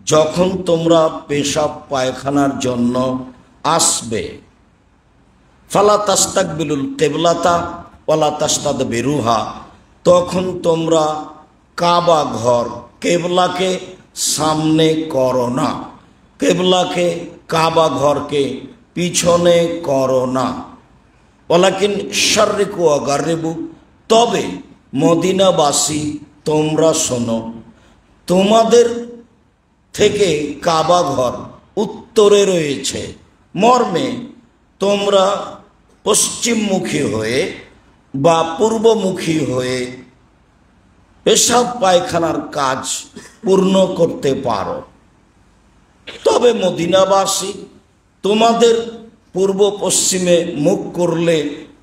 যখন তোমরা পেশাব পায়খানার জন্য আসবে, ফালা তাস্তাকবিলুল কিবলাতা ওয়ালা তাস্তাদবিরুহা, তখন তোমরা কাবা ঘর কেবলাকে সামনে করো না, কেবলাকে কাবা ঘরকে পিছনে করো না। ওয়ালাকিন শাররিকু ওয়া গাররিবু, তবে মদিনাবাসী তোমরা শোনো, তোমাদের থেকে কাবা ঘর উত্তরে রয়েছে, মর্মে তোমরা পশ্চিমমুখী হয়ে বা পূর্বমুখী হয়ে পেশাব পায়খানার কাজ পূর্ণ করতে পারো। তবে মদিনাবাসী তোমাদের পূর্ব পশ্চিমে মুখ করলে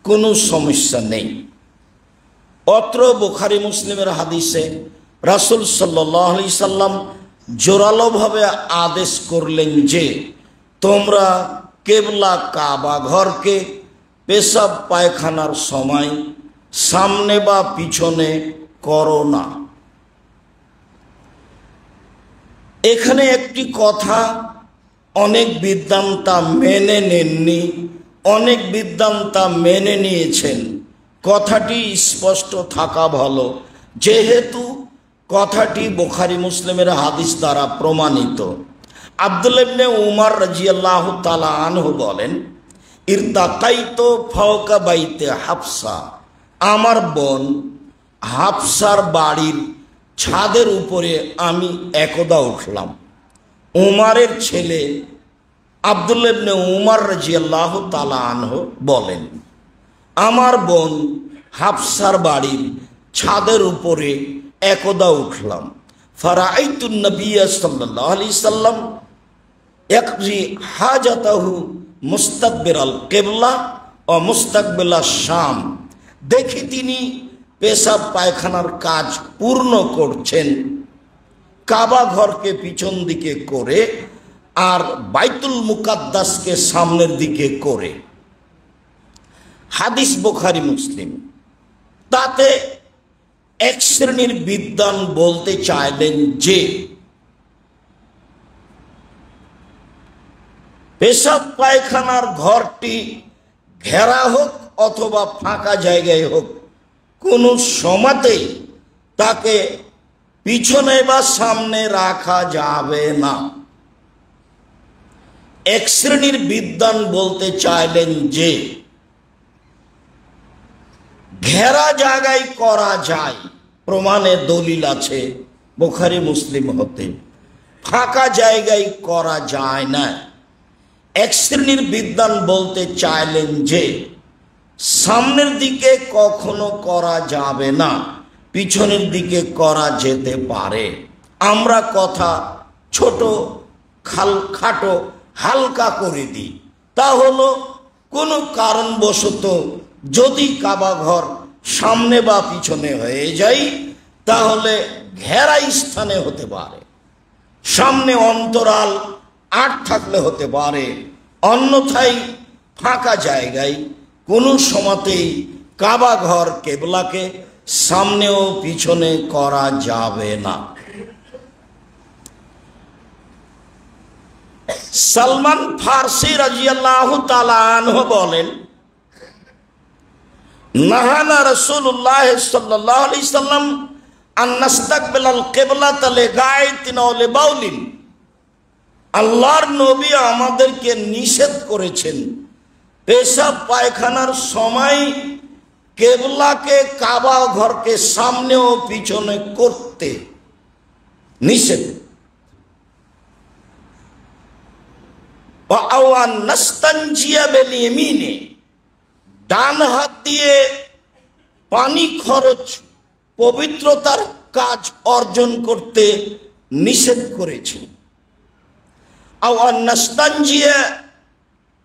কোনো সমস্যা নেই। অত্র বুখারী মুসলিমের হাদিসে রাসূল সাল্লাল্লাহু আলাইহি সাল্লাম জোরালোভাবে আদেশ করলেন যে তোমরা কেবলা কাবা ঘরকে পেশাব পায়খানার সময় সামনে বা পিছনে করো না। এখানে একটি কথা অনেক বিদ্বান্তা মেনে নেননি, অনেক বিদ্বান্তা মেনে নিয়েছেন। কথাটি স্পষ্ট থাকা ভালো, যেহেতু কথাটি বুখারী মুসলিমের হাদিস দ্বারা প্রমাণিত। আব্দুল্লাহ ইবনে উমর রাদিয়াল্লাহু তাআলা আনহু বলেন, ইরতাকাইতু ফাওকা বাইতে হাফসা, আমার বোন হাফসার বাড়ির ছাদের উপরে আমি একদা উঠলাম। উমরের ছেলে আব্দুল্লাহ ইবনে উমর রাদিয়াল্লাহু তাআলা আনহু বলেন, আমার বোন হাফসার বাড়ির ছাদের উপরে একদা উঠলাম। ফারাআইতুন নবিয়্য সাল্লাল্লাহু আলাইহি সাল্লাম ইয়াকজি হাজাতাহু মুস্তাকবিরাল কিবলা ও মুস্তাকবিলাশ শাম, দেখি তিনি পেশাব পায়খানার কাজ পূর্ণ করছেন কাবা ঘরকে পিছন দিকে করে আর বাইতুল মুকাদ্দাসকে সামনের দিকে করে। হাদিস বুখারী মুসলিম। তাতে এক শ্রেণীর বিদ্বান বলতে চাইলেন যে পেশাব পায়খানার ঘরটি ঘেরা হোক অথবা ফাঁকা জায়গায় হোক, কোনো সময়তেই তাকে পিছনে বা সামনে রাখা যাবে না। এক শ্রেণীর বিদ্বান বলতে চাইলেন যে ঘেরা জায়গায় করা যায়, প্রমাণে দলিল আছে বুখারী মুসলিম হতে, ফাঁকা জায়গায় করা যায় না। এক শ্রেণীর বিদ্বান বলতে চাইলেন যে সামনের দিকে কখনো করা যাবে না, পিছনের দিকে করা যেতে পারে। আমরা কথা ছোট খাটো হালকা করে দিই। তা হলো কোনো কারণবশত যদি কাবা ঘর সামনে বা পিছনে হয়ে যায়, তাহলে ঘেরা স্থানে হতে পারে, সামনে অন্তরাল আট থাকলে হতে পারে, অন্যথায় ফাঁকা জায়গায় কোনো সময়তেই কাবা ঘর কেবলাকে সামনে ও পিছনে করা যাবে না। সালমান ফারসি রাদিয়াল্লাহু তাআলা আনহু বলেন, নাহানা রাসূলুল্লাহ সাল্লাল্লাহু আলাইহি সাল্লাম আন নাস্তাকবিলাল কিবলাতা লিগায়তিন ওয়া লিবাউলিন, আল্লাহর নবী আমাদেরকে নিষেধ করেছেন পেশাব পায়খানার সময় কেবলাকে কাবা ঘরকে সামনে ও পিছনে করতে নিষেধ। ওয়ান নাস্তানজিয়া বিল ইয়ামিনে, ডান হাত দিয়ে পানি খরচ পবিত্রতার কাজ অর্জন করতে নিষেধ করেছেন। ওয়ান নাস্তানজিয়া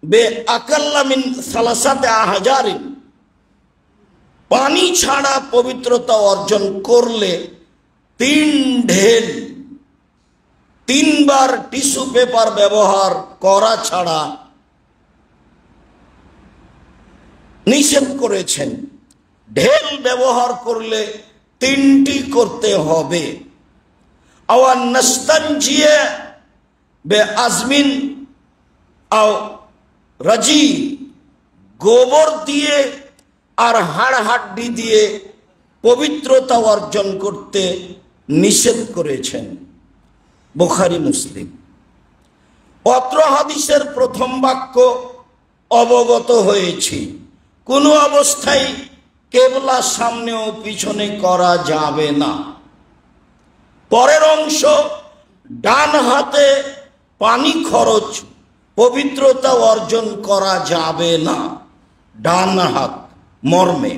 বে আকাল্লা মিন সালাসাতি আহজারিন, পানি ছাড়া পবিত্রতা অর্জন করলে 3 ঢেল 3 বার টিস্যু পেপার ব্যবহার করা ছাড়া নিষেধ করেছেন। ঢেল ব্যবহার করলে 3টি করতে হবে। আওয়ান নাস্তানজিয়া বে আজমিন আও রাজি, গোবর দিয়ে আর হাড় হাড্ডি দিয়ে পবিত্রতা অর্জন করতে নিষেধ করেছেন। বুখারী মুসলিম। অত্র হাদিসের প্রথম বাক্য অবগত হয়েছি, কোনো অবস্থায় কেবলা সামনে ও পিছনে করা যাবে না। পরের অংশ, ডান হাতে পানি খরচ পবিত্রতা অর্জন করা যাবে না, ডান হাত মর্মে।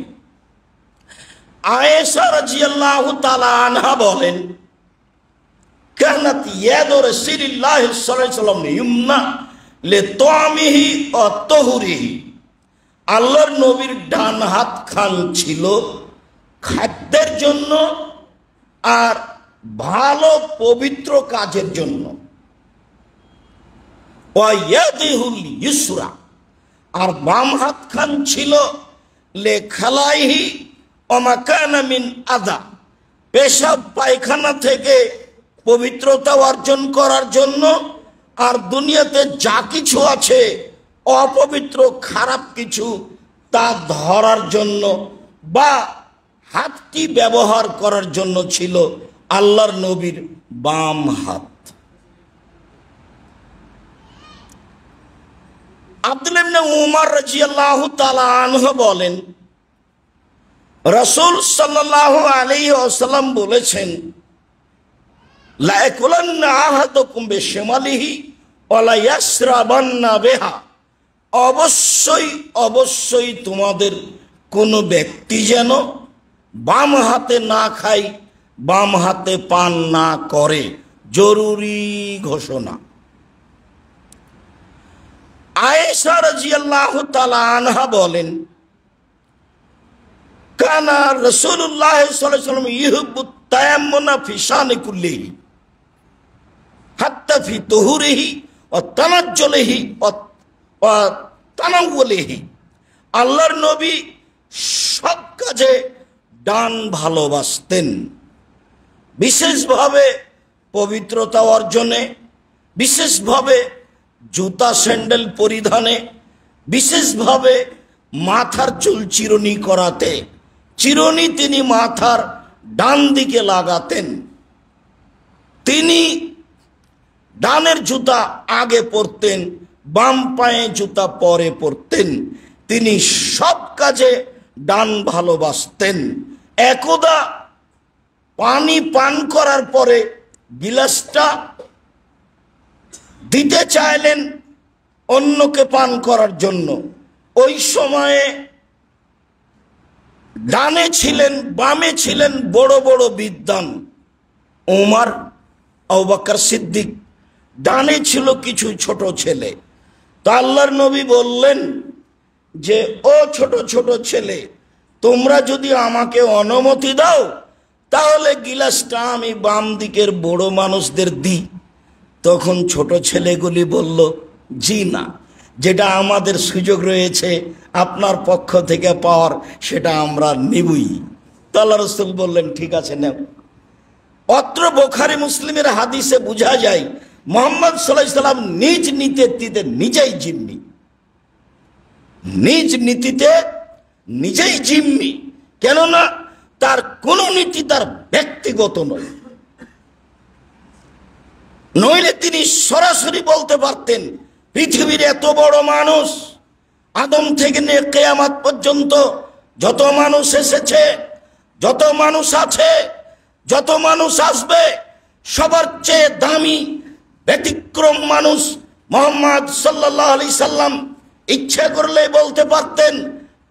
আয়েশা রাদিয়াল্লাহু তাআলা আনহা বলেন, কানাত ইয়াদু রাসূলিল্লাহ সাল্লাল্লাহু আলাইহি ওয়াসাল্লাম ইউমনা লিতামিহি ওয়া তাহুরিহি, আল্লাহর নবীর ডান হাত খান ছিল খাদ্যের জন্য আর ভালো পবিত্র কাজের জন্য। ওয়া ইয়াদিহুল ইউসরা, আর বাম হাত খান ছিল লেখালাইহি ওয়া মাকানা মিন আদা, পেশাব পায়খানা থেকে পবিত্রতা অর্জন করার জন্য আর দুনিয়াতে যা কিছু আছে অপবিত্র খারাপ কিছু তা ধরার জন্য বা হাতটি ব্যবহার করার জন্য ছিল আল্লাহর নবীর বাম হাত। আব্দুল্লাহ ইবনে উমর রাদিয়াল্লাহু তাআলা আনহু বলেন, রাসূল সাল্লাল্লাহু আলাইহি ওয়াসাল্লাম বলেছেন, লা ইয়াকুলান্না আহাদুকুম বিশিমালিহি ওয়া লা ইয়াশরাবান্না বিহা, অবশ্যই অবশ্যই তোমাদের কোনো ব্যক্তি যেন বাম হাতে না খায়, বাম হাতে পান না করে, জরুরি ঘোষণা। আয়েশা রাদিয়াল্লাহু তাআলা আনহা বলেন, কানা রাসূলুল্লাহ সাল্লাল্লাহু আলাইহি ওয়াসাল্লাম ইউহিব্বু তায়াম্মুনা ফি শানি কুল্লিহি হাত্তা ফি তুহুরিহি ওয়া তানাজ্জুলিহি ওয়া তানাউলিহি, আল্লাহর নবী সব কাজে ডান ভালোবাসতেন, বিশেষভাবে পবিত্রতা অর্জনে, বিশেষভাবে জুতা স্যান্ডেল পরিধানে, বিশেষভাবে মাথার চুল চিরুনি করাতে। চিরুনি তিনি মাথার ডান দিকে লাগাতেন। তিনি ডানের জুতা আগে পরতেন, বাম পায়ে জুতা পরে পরতেন। তিনি সব কাজে ডান ভালোবাসতেন। একদা পানি পান করার পরে গিলাসটা দিতে চাইলেন অন্যকে পান করার জন্য। ওই সময়ে ডানে ছিলেন, বামে ছিলেন বড় বড় বিদ্বান, ওমর, আবু বকর সিদ্দিক, ডানে ছিল কিছু ছোট ছেলে। তা আল্লাহর নবী বললেন যে, ও ছোট ছোট ছেলে, তোমরা যদি আমাকে অনুমতি দাও তাহলে গিলাসটা আমি বাম দিকের বড় মানুষদের দিই। তখন ছোট ছেলেগুলি বলল, জি না, যেটা আমাদের সুযোগ রয়েছে আপনার পক্ষ থেকে পাওয়ার সেটা আমরা নিবই। তো আল্লাহ রাসূল বললেন, ঠিক আছে নাও। অত্র বুখারী মুসলিমের হাদিসে বোঝা যায় মুহাম্মদ সাল্লাল্লাহু আলাইহি সাল্লাম নিজ নীতিতে নিজেই জিম্মি, নিজ নীতিতে নিজেই জিম্মি। কেননা তার কোন নীতি তার ব্যক্তিগত নয়। নইলে তিনি সরাসরি বলতে পারতেন, পৃথিবীর এত বড় মানুষ, আদম থেকে নিয়ে কিয়ামত পর্যন্ত যত মানুষ এসেছে, যত মানুষ আছে, যত মানুষ আসবে, সবার চেয়ে দামি ব্যতিক্রম মানুষ মুহাম্মদ সাল্লাল্লাহু আলাইহি সাল্লাম। ইচ্ছে করলে বলতে পারতেন,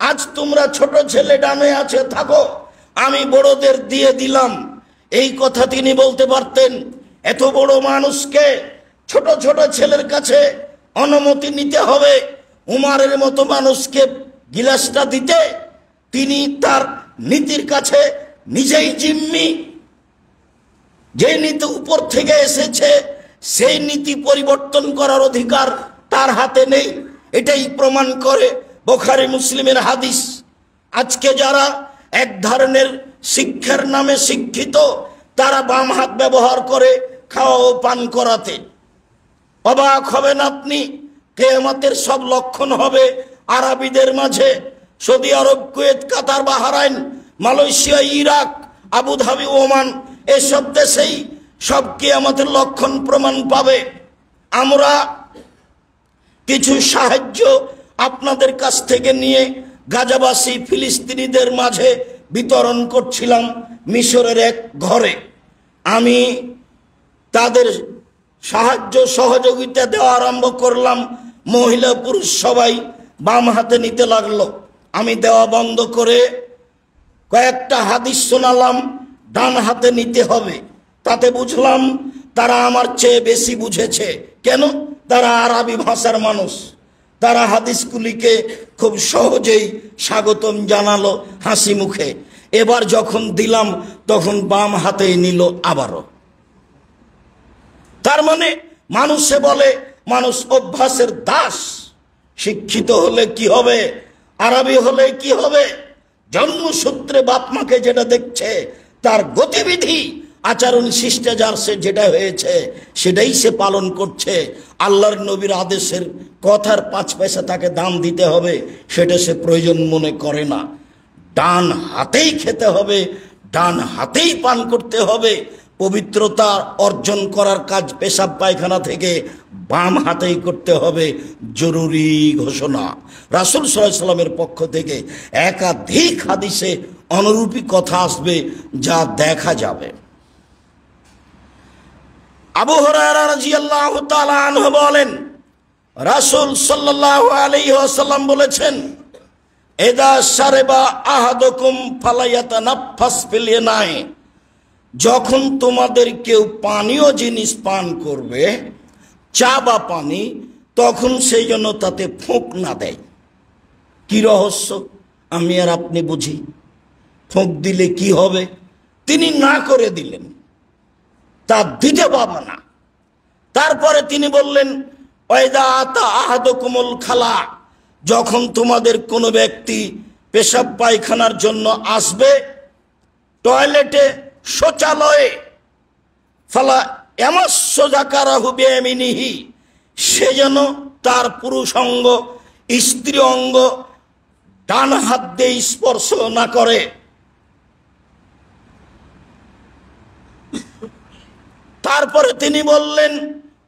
আজ তোমরা ছোট ছেলে ডানে আছে থাকো, আমি বড়দের দিয়ে দিলাম। এই কথা তিনি বলতে পারতেন। এত বড় মানুষকে ছোট ছোট ছেলের কাছে অনুমতি নিতে হবে, উমারের মতো মানুষকে গিলাসটা দিতে? তিনি তার নীতির কাছে নিজেই জিম্মি। যে নীতি উপর থেকে এসেছে সেই নীতি পরিবর্তন করার অধিকার তার হাতে নেই। এটাই প্রমাণ করে বুখারী মুসলিমের হাদিস। আজকে যারা এক ধরনের শিক্ষার নামে শিক্ষিত, তারা বাম হাত ব্যবহার করে খাওয়া ও পান করাতে। অবাক হবেন আপনি, কিয়ামতের সব লক্ষণ হবে আরবীদের মাঝে। Saudi Arab, Kuwait, Qatar, Bahrain, Malaysia, Iraq, Abu Dhabi, Oman, এসব দেশেই সব কিয়ামতের লক্ষণ প্রমাণ পাবে। আমরা কিছু সাহায্য আপনাদের কাছ থেকে নিয়ে গাজাবাসী ফিলিস্তিনিদের মাঝে বিতরণ করছিলাম মিশরের এক ঘরে। আমি তাদের সাহায্য সহযোগিতা দেওয়া আরম্ভ করলাম। মহিলা পুরুষ সবাই বাম হাতে নিতে লাগলো। আমি দেওয়া বন্ধ করে কয়েকটা হাদিস শোনালাম, ডান হাতে নিতে হবে। তাতে বুঝলাম তারা আমার চেয়ে বেশি বুঝেছে। কেন? তারা আরবি ভাষার মানুষ। তারা হাদিসগুলিকে খুব সহজেই স্বাগতম জানালো হাসি মুখে। এবার যখন দিলাম তখন বাম হাতেই নিল আবারও। তার মানে মানুষে বলে মানুষ অভ্যাসের দাস। শিক্ষিত হলে কি হবে, আরবি হলে কি হবে? জন্মসূত্রে বাপ মাকে যেটা দেখছে, তার গতিবিধি আচরণ শিষ্টাচার সে যেটা হয়েছে সেটাই সে পালন করছে। আল্লাহর নবীর আদেশের কথার 5 পয়সা তাকে দাম দিতে হবে সেটা সে প্রয়োজন মনে করে না। ডান হাতেই খেতে হবে, ডান হাতেই পান করতে হবে। পবিত্রতা অর্জন করার কাজ পেশাব পায়খানা থেকে বাম হাতেই করতে হবে, জরুরি ঘোষণা। রাসূল সাল্লাল্লাহু আলাইহি ওয়াসাল্লামের পক্ষ থেকে একাধিক হাদিসে অনুরূপী কথা আসবে, যা দেখা যাবে। আবু হুরায়রা রাদিয়াল্লাহু তাআলা আনহু বলেন, রাসূল সাল্লাল্লাহু আলাইহি ওয়াসাল্লাম বলেছেন, ইযা শারিবা আহাদুকুম ফালায়াতানাফাস ফিল ইনাই, যখন তোমাদের কেউ পানীয় জিনিস পান করবে, চা বা পানি, তখন সেই জন্য তাতে ফুঁক না দেয়। কি রহস্য আমি আর আপনি বুঝি। ফুঁক দিলে কি হবে? তিনি না করে দিলেন, তা দিতে পাবে না। তারপরে তিনি বললেন, ওয়াইদা আতা আহাদুকুমুল খালা, যখন তোমাদের কোনো ব্যক্তি পেশাব পায়খানার জন্য আসবে, টয়লেটে, শৌচালয়ে, ফালা ইয়ামাসসু যাকারাহু বিয়ামিনিহি, সে যেন তার পুরুষ অঙ্গ, স্ত্রী অঙ্গ ডান হাত দিয়ে স্পর্শ না করে। তারপরে তিনি বললেন,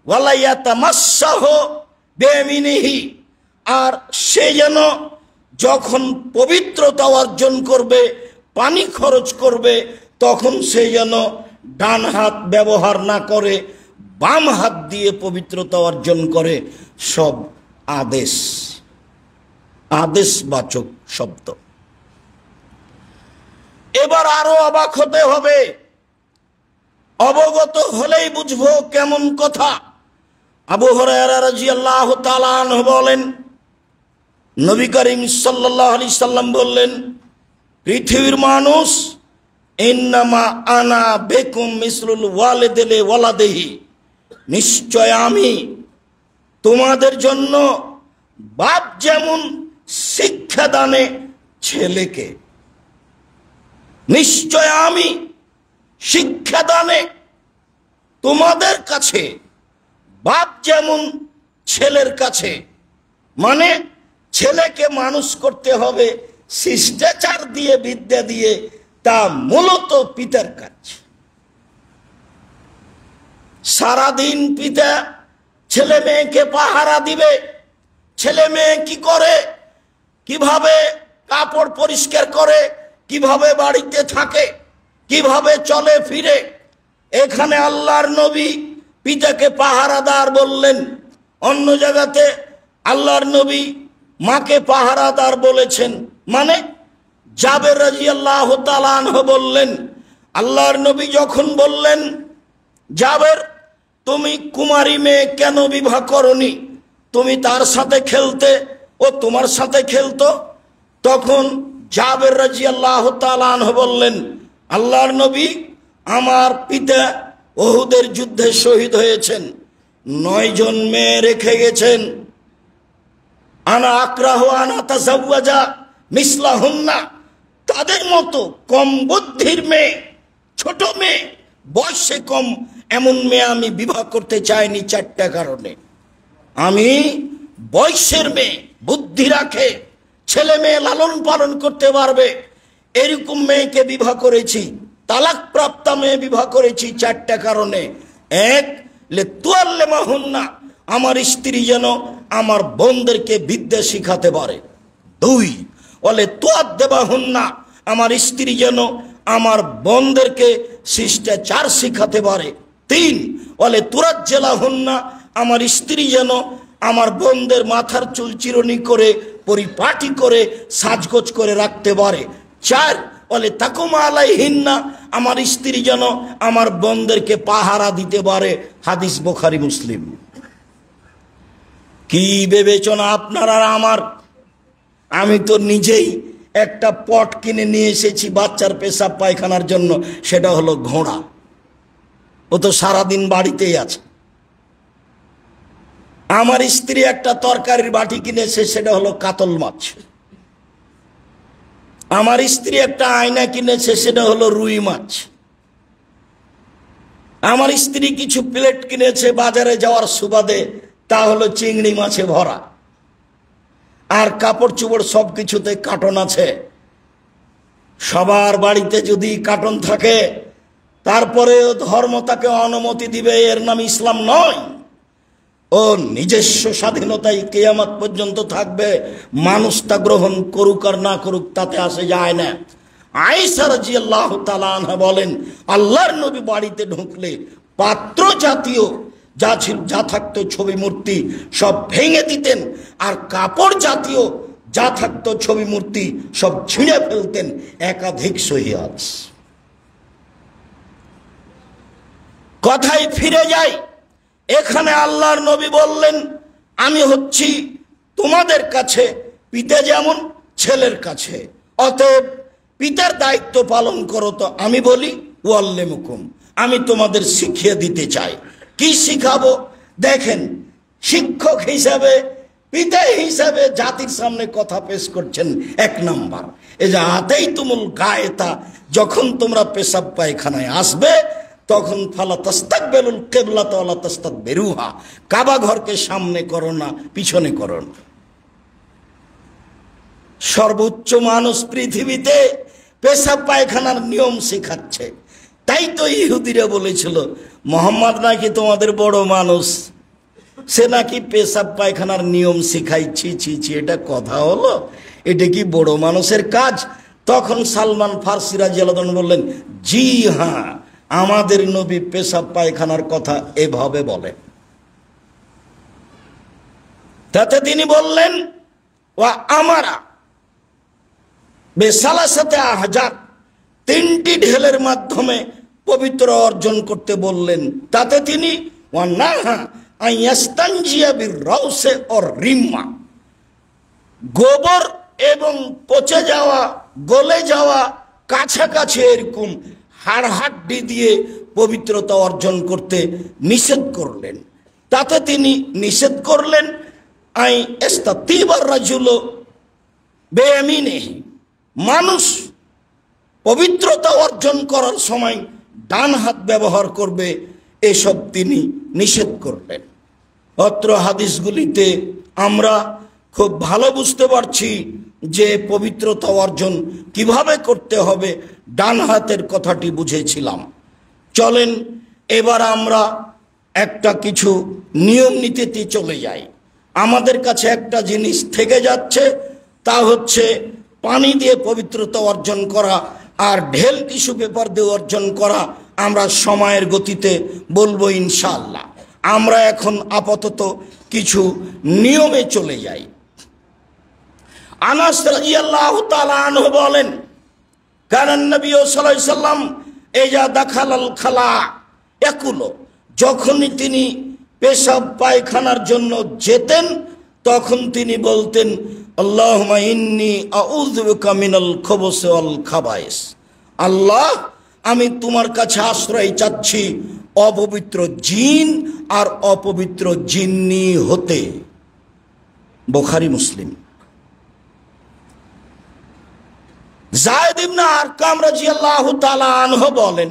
ওয়ালা ইয়াতামাসসাহু বিয়ামিনিহি, আর সে যেন যখন পবিত্রতা অর্জন করবে, পানি খরচ করবে, তখন সে যেন ডান হাত ব্যবহার না করে, বাম হাত দিয়ে পবিত্রতা অর্জন করে। সব আদেশ, আদেশবাচক শব্দ। এবার আরো অবাক হতে হবে, অবগত হলেই বুঝবো কেমন কথা। আবু হুরায়রা রাদিয়াল্লাহু তাআলা আনহু বলেন, নবী করিম সাল্লাল্লাহু আলাইহি সাল্লাম বললেন, পৃথিবীর মানুষ, ইন্নামা আনা বিকুম মিসলুল ওয়ালিদিল ওয়ালাদিহি, নিশ্চয় আমি তোমাদের জন্য বাপ যেমন শিক্ষাদানে ছেলেকে, নিশ্চয় আমি শিক্ষাদানে তোমাদের কাছে বাপ যেমন ছেলের কাছে। মানে ছেলেকে মানুষ করতে হবে শিষ্টাচার দিয়ে, বিদ্যা দিয়ে, তা মূলত পিতার কাজ। সারাদিন পিতা ছেলে মেয়েকে পাহারা দিবে। ছেলে মেয়ে কি করে, কিভাবে কাপড় পরিষ্কার করে, কিভাবে বাড়িতে থাকে, কিভাবে চলে ফিরে, এখানে আল্লাহর নবী পিতাকে পাহারাদার বললেন। অন্য জায়গাতে আল্লাহর নবী মাকে পাহারাদার বলেছেন। মানে জাবের রাদিয়াল্লাহু তাআলা আনহু বললেন, আল্লাহর নবী যখন বললেন, জাবের তুমি কুমারী মেয়ে কেন বিবাহ করনি, তুমি তার সাথে খেলতে, ও তোমার সাথে খেলতো, তখন জাবের রাদিয়াল্লাহু তাআলা আনহু বললেন, আল্লাহর নবী, আমার পিতা উহুদের যুদ্ধে শহীদ হয়েছেন, 9 জন মেয়ে রেখে গেছেন। আনা আক্রাহু আনা তাযাওয়াজা মিসলাহুন্না, তাদের মতো কম বুদ্ধির মেয়ে, ছোট মেয়ে, বয়সে কম এমন মেয়ে আমি বিবাহ করতে চাইনি 4টা কারণে। আমি বয়সের মেয়ে, বুদ্ধি রাখে, ছেলে মেয়ে লালন পালন করতে পারবে এরকম মেয়েকে বিবাহ করেছি। তালাক প্রাপ্ত মেয়ে বিবাহ করেছি 4টা কারণে। 1, লিতুআল্লিমাহুন্না, আমার স্ত্রী যেন আমার বোনদেরকে বিদ্যা শিখাতে পারে। 2, ওয়ালিতুআদ্দিবাহুন্না, আমার স্ত্রী যেন আমার বোনদেরকে শিষ্টাচার শিখাতে পারে। 3, ওয়ালিতুরাজ্জিলাহুন্না, আমার স্ত্রী যেন আমার বোনদের মাথার চুল চিরুনি করে পরিপাটি করে সাজগোজ করে রাখতে পারে। 4, ওয়ালিতাকুমা আলাইহিন্না, আমার স্ত্রী যেন আমার বোনদেরকে পাহারা দিতে পারে। হাদিস বুখারী মুসলিম। কি বিবেচনা আপনার আর আমার? আমি তো নিজেই একটা পট কিনে নিয়ে এসেছি বাচ্চার পেশাব পায়খানার জন্য, সেটা হলো ঘোড়া। ও তো সারাদিন বাড়িতেই আছে। আমার স্ত্রী একটা তরকারির বাটি কিনেছে, সেটা হলো কাতল মাছ। আমার স্ত্রী একটা আয়না কিনেছে, সেটা হলো রুই মাছ। আমার স্ত্রী কিছু প্লেট কিনেছে বাজারে যাওয়ার সুবাদে, তা হলো চিংড়ি মাছে ভরা। আর কাপড় চোপড় সব কিছুতে কার্টন আছে। সবার বাড়িতে যদি কার্টন থাকে, তারপরে ধর্ম তাকে অনুমতি দিবে, এর নাম ইসলাম নয়। ও নিজস্ব স্বাধীনতায় কিয়ামত পর্যন্ত থাকবে। মানুষ তা গ্রহণ করুক আর না করুক তাতে আসে যায় না। আয়েশা রাদিয়াল্লাহু তাআলা আনহা বলেন, আল্লাহর নবী বাড়িতে ঢুকলে পাত্র জাতীয় যা থাকতো ছবি মূর্তি সব ভেঙে দিতেন, আর কাপড় জাতীয় যা থাকতো ছবি মূর্তি সব ছিঁড়ে ফেলতেন। একাধিক সহিহ হাদিস। কথায় ফিরে যাই, এখানে আল্লাহর নবী বললেন, আমি হচ্ছি তোমাদের কাছে পিতা যেমন ছেলের কাছে, অতএব পিতার দায়িত্ব পালন করো। তো আমি বলি ওয়াল্লিমুকুম, আমি তোমাদের শিখিয়ে দিতে চাই। কি শিখাবো? দেখেন, শিক্ষক হিসাবে, পিতা হিসাবে জাতির সামনে কথা পেশ করছেন। 1 নাম্বার, এই যে আতেই তুমুল গায়েতা, যখন তোমরা পেশাব পায়খানায় আসবে তখন ফালা তাস্তাকবিলুল কিবলাতা ওয়ালা তাস্তাদবিরুহা, কাবা ঘরকে সামনে করো না, পিছনে করো না। সর্বোচ্চ মানুষ পৃথিবীতে পেশাব পায়খানার নিয়ম শেখাচ্ছে। তাই তো ইহুদিরা বলেছিল, মোহাম্মদ নাকি তোমাদের বড় মানুষ, সে নাকি পেশাব পায়খানার নিয়ম শিখাইছি। ছি ছি, এটা কথা হলো? এটা কি বড় মানুষের কাজ? তখন সালমান ফারসি রাদিয়াল্লাহু আনহু বললেন, জি হ্যাঁ, আমাদের নবী পেশাব পায়খানার কথা এভাবে বলেন। তাতে তিনি বললেন, ওয়া আমারা বেসালাসাতে আহজার, 3টি ঢেলের মাধ্যমে পবিত্র অর্জন করতে বললেন। তাতে তিনি ওয়া নাহা আইয়াস্তানজিয়া বিররাউসে ওর রিম্মা, গোবর এবং পচে যাওয়া, গলে যাওয়া, কাছাকাছি এরকম হাড়হাড্ডি দিয়ে পবিত্রতা অর্জন করতে নিষেধ করলেন। তাতে তিনি নিষেধ করলেন, আই ইস্তাতিবার রাজুল বেয়ামিনিহি, মানুষ পবিত্রতা অর্জন করার সময় ডান হাত ব্যবহার করবে, এসব তিনি নিষেধ করলেন। অত্র হাদিসগুলিতে আমরা খুব ভালো বুঝতে পারছি যে পবিত্রতা অর্জন কিভাবে করতে হবে, ডান হাতের কথাটি বুঝেছিলাম। চলেন এবার আমরা একটা কিছু নিয়ম নীতিতে চলে যাই। আমাদের কাছে একটা জিনিস থেকে যাচ্ছে, তা হচ্ছে পানি দিয়ে পবিত্রতা অর্জন করা আর ঢেল টিস্যু পেপার দিয়ে অর্জন করা। আমরা সময়ের গতিতে বলবো ইনশাআল্লাহ। আমরা এখন আপাতত কিছু নিয়মে চলে যাই। আনাস রাদিয়াল্লাহু তাআলা আনহু বলেন, কারণ নবী সাল্লাল্লাহু আলাইহি সাল্লাম ইজা দাখালাল খালা ইয়াকুলু, যখনই তিনি পেশাব পায়খানার জন্য যেতেন তখন তিনি বলতেন, আল্লাহুম্মা ইন্নী আউযু বিকা মিনাল খুবুসি ওয়াল খাবায়েস, আল্লাহ আমি তোমার কাছে আশ্রয় চাচ্ছি অপবিত্র জিন আর অপবিত্র জিন্নি হতে। বুখারী মুসলিম। যায়েদ ইবনে আরকাম রাদিয়াল্লাহু তাআলা আনহু বলেন,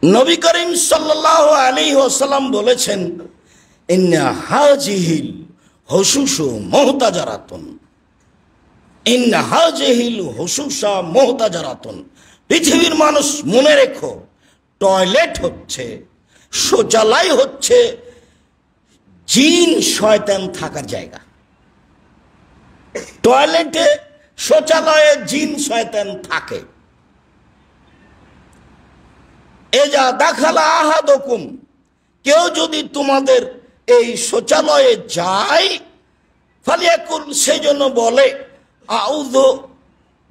নবী করিম সাল্লাল্লাহু আলাইহি ওয়াসাল্লাম বলেছেন, ইন্না হাজিহিল হুসুসু মুহতাজারাতুন, ইন্না হাজিহিল হুসুসা মুহতাজারাতুন। পৃথিবীর মানুষ মনে রেখো, টয়লেট হচ্ছে, শৌচালয় হচ্ছে জিন শয়তান থাকার জায়গা। টয়লেটে শৌচালয়ে জিন শয়তান থাকে। এজা দাখালা আহাদুকুম, কেউ যদি তোমাদের এই শৌচালয়ে যায়, ফালিয়াকুল, সেই জন্য বলে আউযু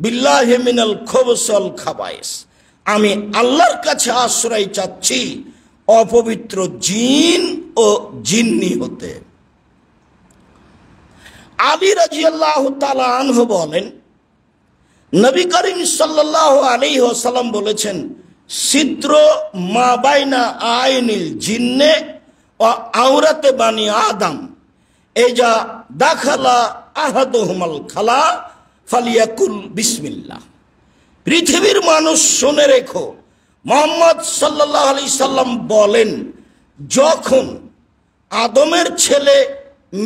বিল্লাহি মিনাল খুবুসিল খাবায়েস, আমি আল্লাহর কাছে আশ্রয় চাচ্ছি অপবিত্র জিন ও জিন্নি হতে। আলী রাদিয়াল্লাহু তাআলা আনহু বলেন, নবী করিম সাল্লাল্লাহু আলাইহি ওয়াসাল্লাম বলেছেন, সিদ্র মা বাইনা আইনিল জিন্নে ও আওরাতে বানি আদম, এজা দাখালা আহাদুহুমাল খালা ফালিয়াকুল বিসমিল্লাহ। পৃথিবীর মানুষ শুনে রেখো, মুহাম্মদ সাল্লাল্লাহু আলাইহি সাল্লাম বলেন, যখন আদমের ছেলে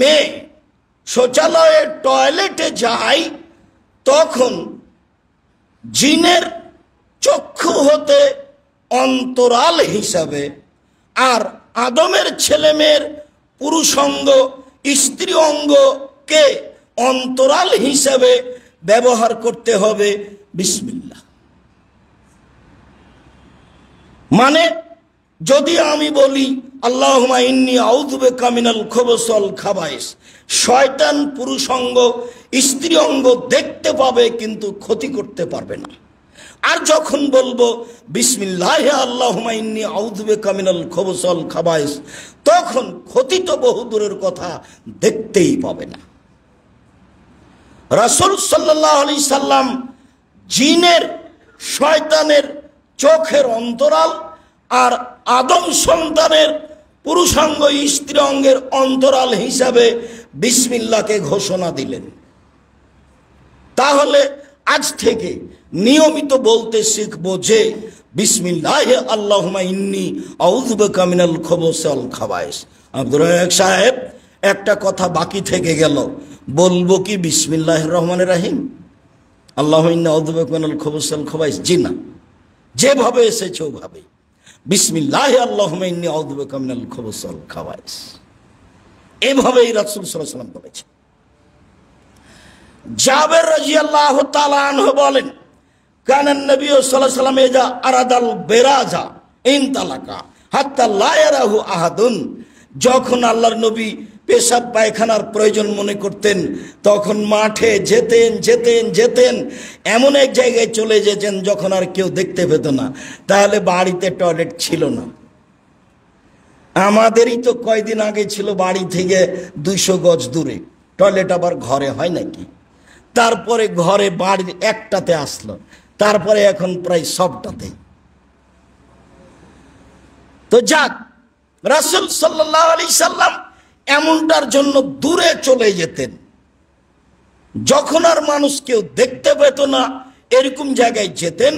মেয়ে শৌচালয়ে টয়লেটে যায়, তখন জিনের চক্ষু হতে অন্তরাল হিসাবে আর আদমের ছেলে মেয়ের পুরুষাঙ্গ স্ত্রী অঙ্গকে অন্তরাল হিসাবে ব্যবহার করতে হবে বিসমিল্লাহ। মানে যদি আমি বলি আল্লাহুম্মা ইন্নী আউযু বিকা মিনাল খুবুসিল খাবায়েস, শয়তান পুরুষাঙ্গ স্ত্রী অঙ্গ দেখতে পাবে কিন্তু ক্ষতি করতে পারবে না। আর যখন বলবো বিসমিল্লাহ আল্লাহুম্মা ইন্নী আউযু বিকা মিনাল খুবুসিল খাবায়েস, তখন ক্ষতি তো বহু দূরের কথা, দেখতেই পাবে না। রাসূল সাল্লাল্লাহু আলাইহি সাল্লাম জিনের শয়তানের চোখের অন্তরাল আর আদম সন্তানের পুরুষাঙ্গ স্ত্রী অঙ্গের অন্তরাল হিসাবে বিসমিল্লাহকে ঘোষণা দিলেন। তাহলে আজ থেকে নিয়মিত বলতে শিখবো যে বিসমিল্লাহ আল্লাহুম্মা ইন্নী আউযু বিকা মিনাল খুবুসিল খাবায়েস। আব্দুর রাজ্জাক সাহেব, একটা কথা বাকি থেকে গেল, বলবো কি বিসমিল্লাহির রহমানির রহিম আল্লাহুম্মা ইন্নী আউযু বিকা মিনাল খুবুসিল খাবায়েস? জি না, যেভাবে এসেছে ওভাবে বিসমিল্লাহ আল্লাহুম্মা ইন্নী আউযু বিকা মিনাল খুবুসিল খাবায়েস, এভাবেই রাসূল সাল্লাল্লাহু আলাইহি ওয়াসাল্লাম বলেছেন। জাবের রাদিয়াল্লাহু তাআলা আনহু বলেন, কানান নবী সাল্লাল্লাহু আলাইহি ওয়াসাল্লাম ইজা আরাদাল বেরাজা ইনতালাকা হাত্তা লা ইয়ারাহু আহাদুন, যখন আল্লাহর নবী পেশাব পায়খানার প্রয়োজন মনে করতেন, তখন মাঠে যেতেন যেতেন যেতেন, এমন এক জায়গায় চলে যেতেন যখন আর কেউ দেখতে পেত না। তাহলে বাড়িতে টয়লেট ছিল না। আমাদেরই তো কয়দিন আগে ছিল বাড়ি থেকে 200 গজ দূরে টয়লেট, আবার ঘরে হয় নাকি? তারপরে ঘরে বাড়ির একটাতে আসলো, তারপরে এখন প্রায় সবটাতে। তো যাক, রাসূল সাল্লাল্লাহু আলাইহি সাল্লাম এমনটার জন্য দূরে চলে যেতেন, যখন আর মানুষ কেউ দেখতে পেত না এরকম জায়গায় যেতেন,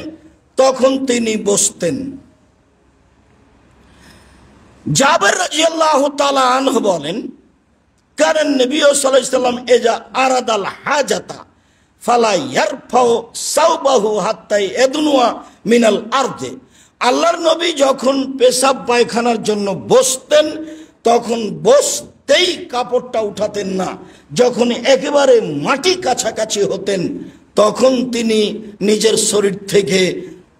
তখন তিনি বসতেন। জাবের রাদিয়াল্লাহু তাআলা আনহু বলেন, কারণ নবী সাল্লাল্লাহু আলাইহি সাল্লাম এজা আরাদাল হাজাতা ফালা ইয়ারফাউ সাওবাহু হাত্তা ইয়াদনুয়া মিনাল আরদে, আল্লাহর নবী যখন পেশাব পায়খানার জন্য বসতেন, তখন বসতেই কাপড়টা উঠাতেন না। যখন একেবারে মাটি কাছাকাছি হতেন, তখন তিনি নিজের শরীর থেকে